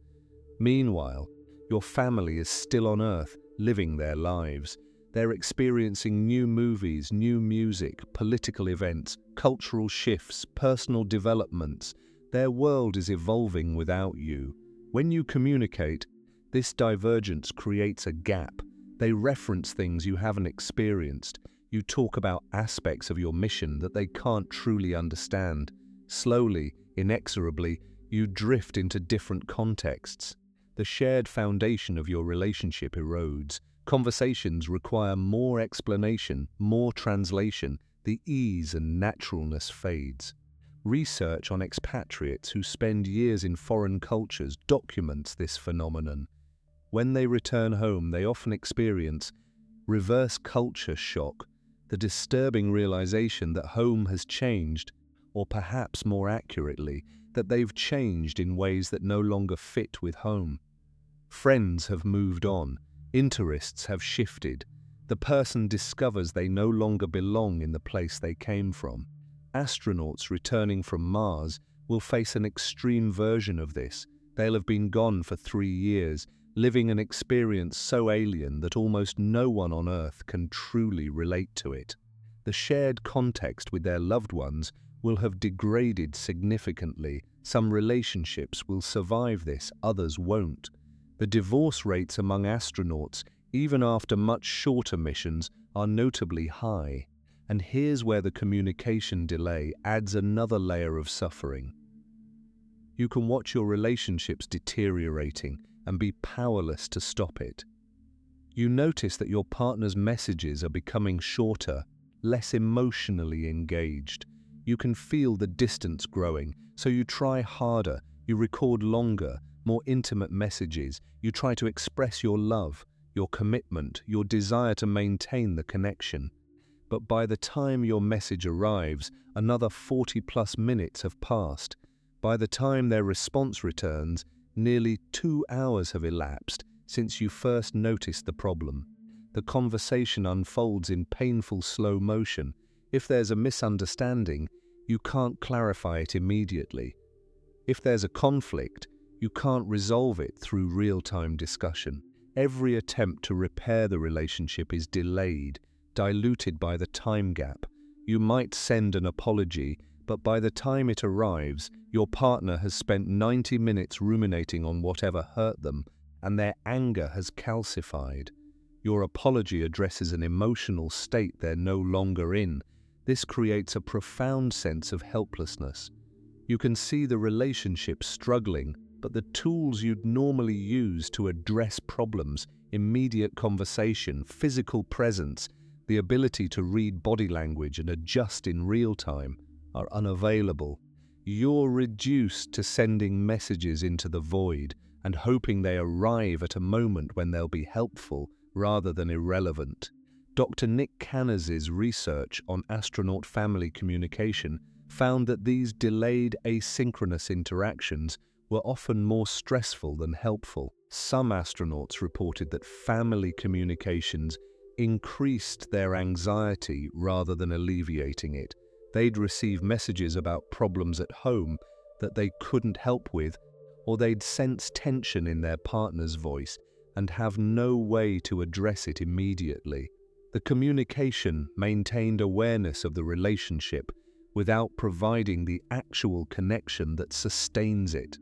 Meanwhile, your family is still on Earth, living their lives. They're experiencing new movies, new music, political events, cultural shifts, personal developments. Their world is evolving without you. When you communicate, this divergence creates a gap. They reference things you haven't experienced. You talk about aspects of your mission that they can't truly understand. Slowly, inexorably, you drift into different contexts. The shared foundation of your relationship erodes. Conversations require more explanation, more translation. The ease and naturalness fades. Research on expatriates who spend years in foreign cultures documents this phenomenon. When they return home, they often experience reverse culture shock, the disturbing realization that home has changed, or perhaps more accurately, that they've changed in ways that no longer fit with home. Friends have moved on, interests have shifted. The person discovers they no longer belong in the place they came from. Astronauts returning from Mars will face an extreme version of this. They'll have been gone for 3 years, living an experience so alien that almost no one on Earth can truly relate to it. The shared context with their loved ones will have degraded significantly. Some relationships will survive this, others won't. The divorce rates among astronauts, even after much shorter missions, are notably high. And here's where the communication delay adds another layer of suffering. You can watch your relationships deteriorating and be powerless to stop it. You notice that your partner's messages are becoming shorter, less emotionally engaged. You can feel the distance growing, so you try harder, you record longer, more intimate messages, you try to express your love, your commitment, your desire to maintain the connection. But by the time your message arrives, another 40+ minutes have passed. By the time their response returns, nearly 2 hours have elapsed since you first noticed the problem. The conversation unfolds in painful slow motion. If there's a misunderstanding, you can't clarify it immediately. If there's a conflict, you can't resolve it through real-time discussion. Every attempt to repair the relationship is delayed, diluted by the time gap. You might send an apology, but by the time it arrives, your partner has spent 90 minutes ruminating on whatever hurt them, and their anger has calcified. Your apology addresses an emotional state they're no longer in. This creates a profound sense of helplessness. You can see the relationship struggling, but the tools you'd normally use to address problems, immediate conversation, physical presence, the ability to read body language and adjust in real time, are unavailable. You're reduced to sending messages into the void and hoping they arrive at a moment when they'll be helpful rather than irrelevant. Dr. Nick Caniz's research on astronaut family communication found that these delayed asynchronous interactions were often more stressful than helpful. Some astronauts reported that family communications increased their anxiety rather than alleviating it. They'd receive messages about problems at home that they couldn't help with, or they'd sense tension in their partner's voice and have no way to address it immediately. The communication maintained awareness of the relationship without providing the actual connection that sustains it.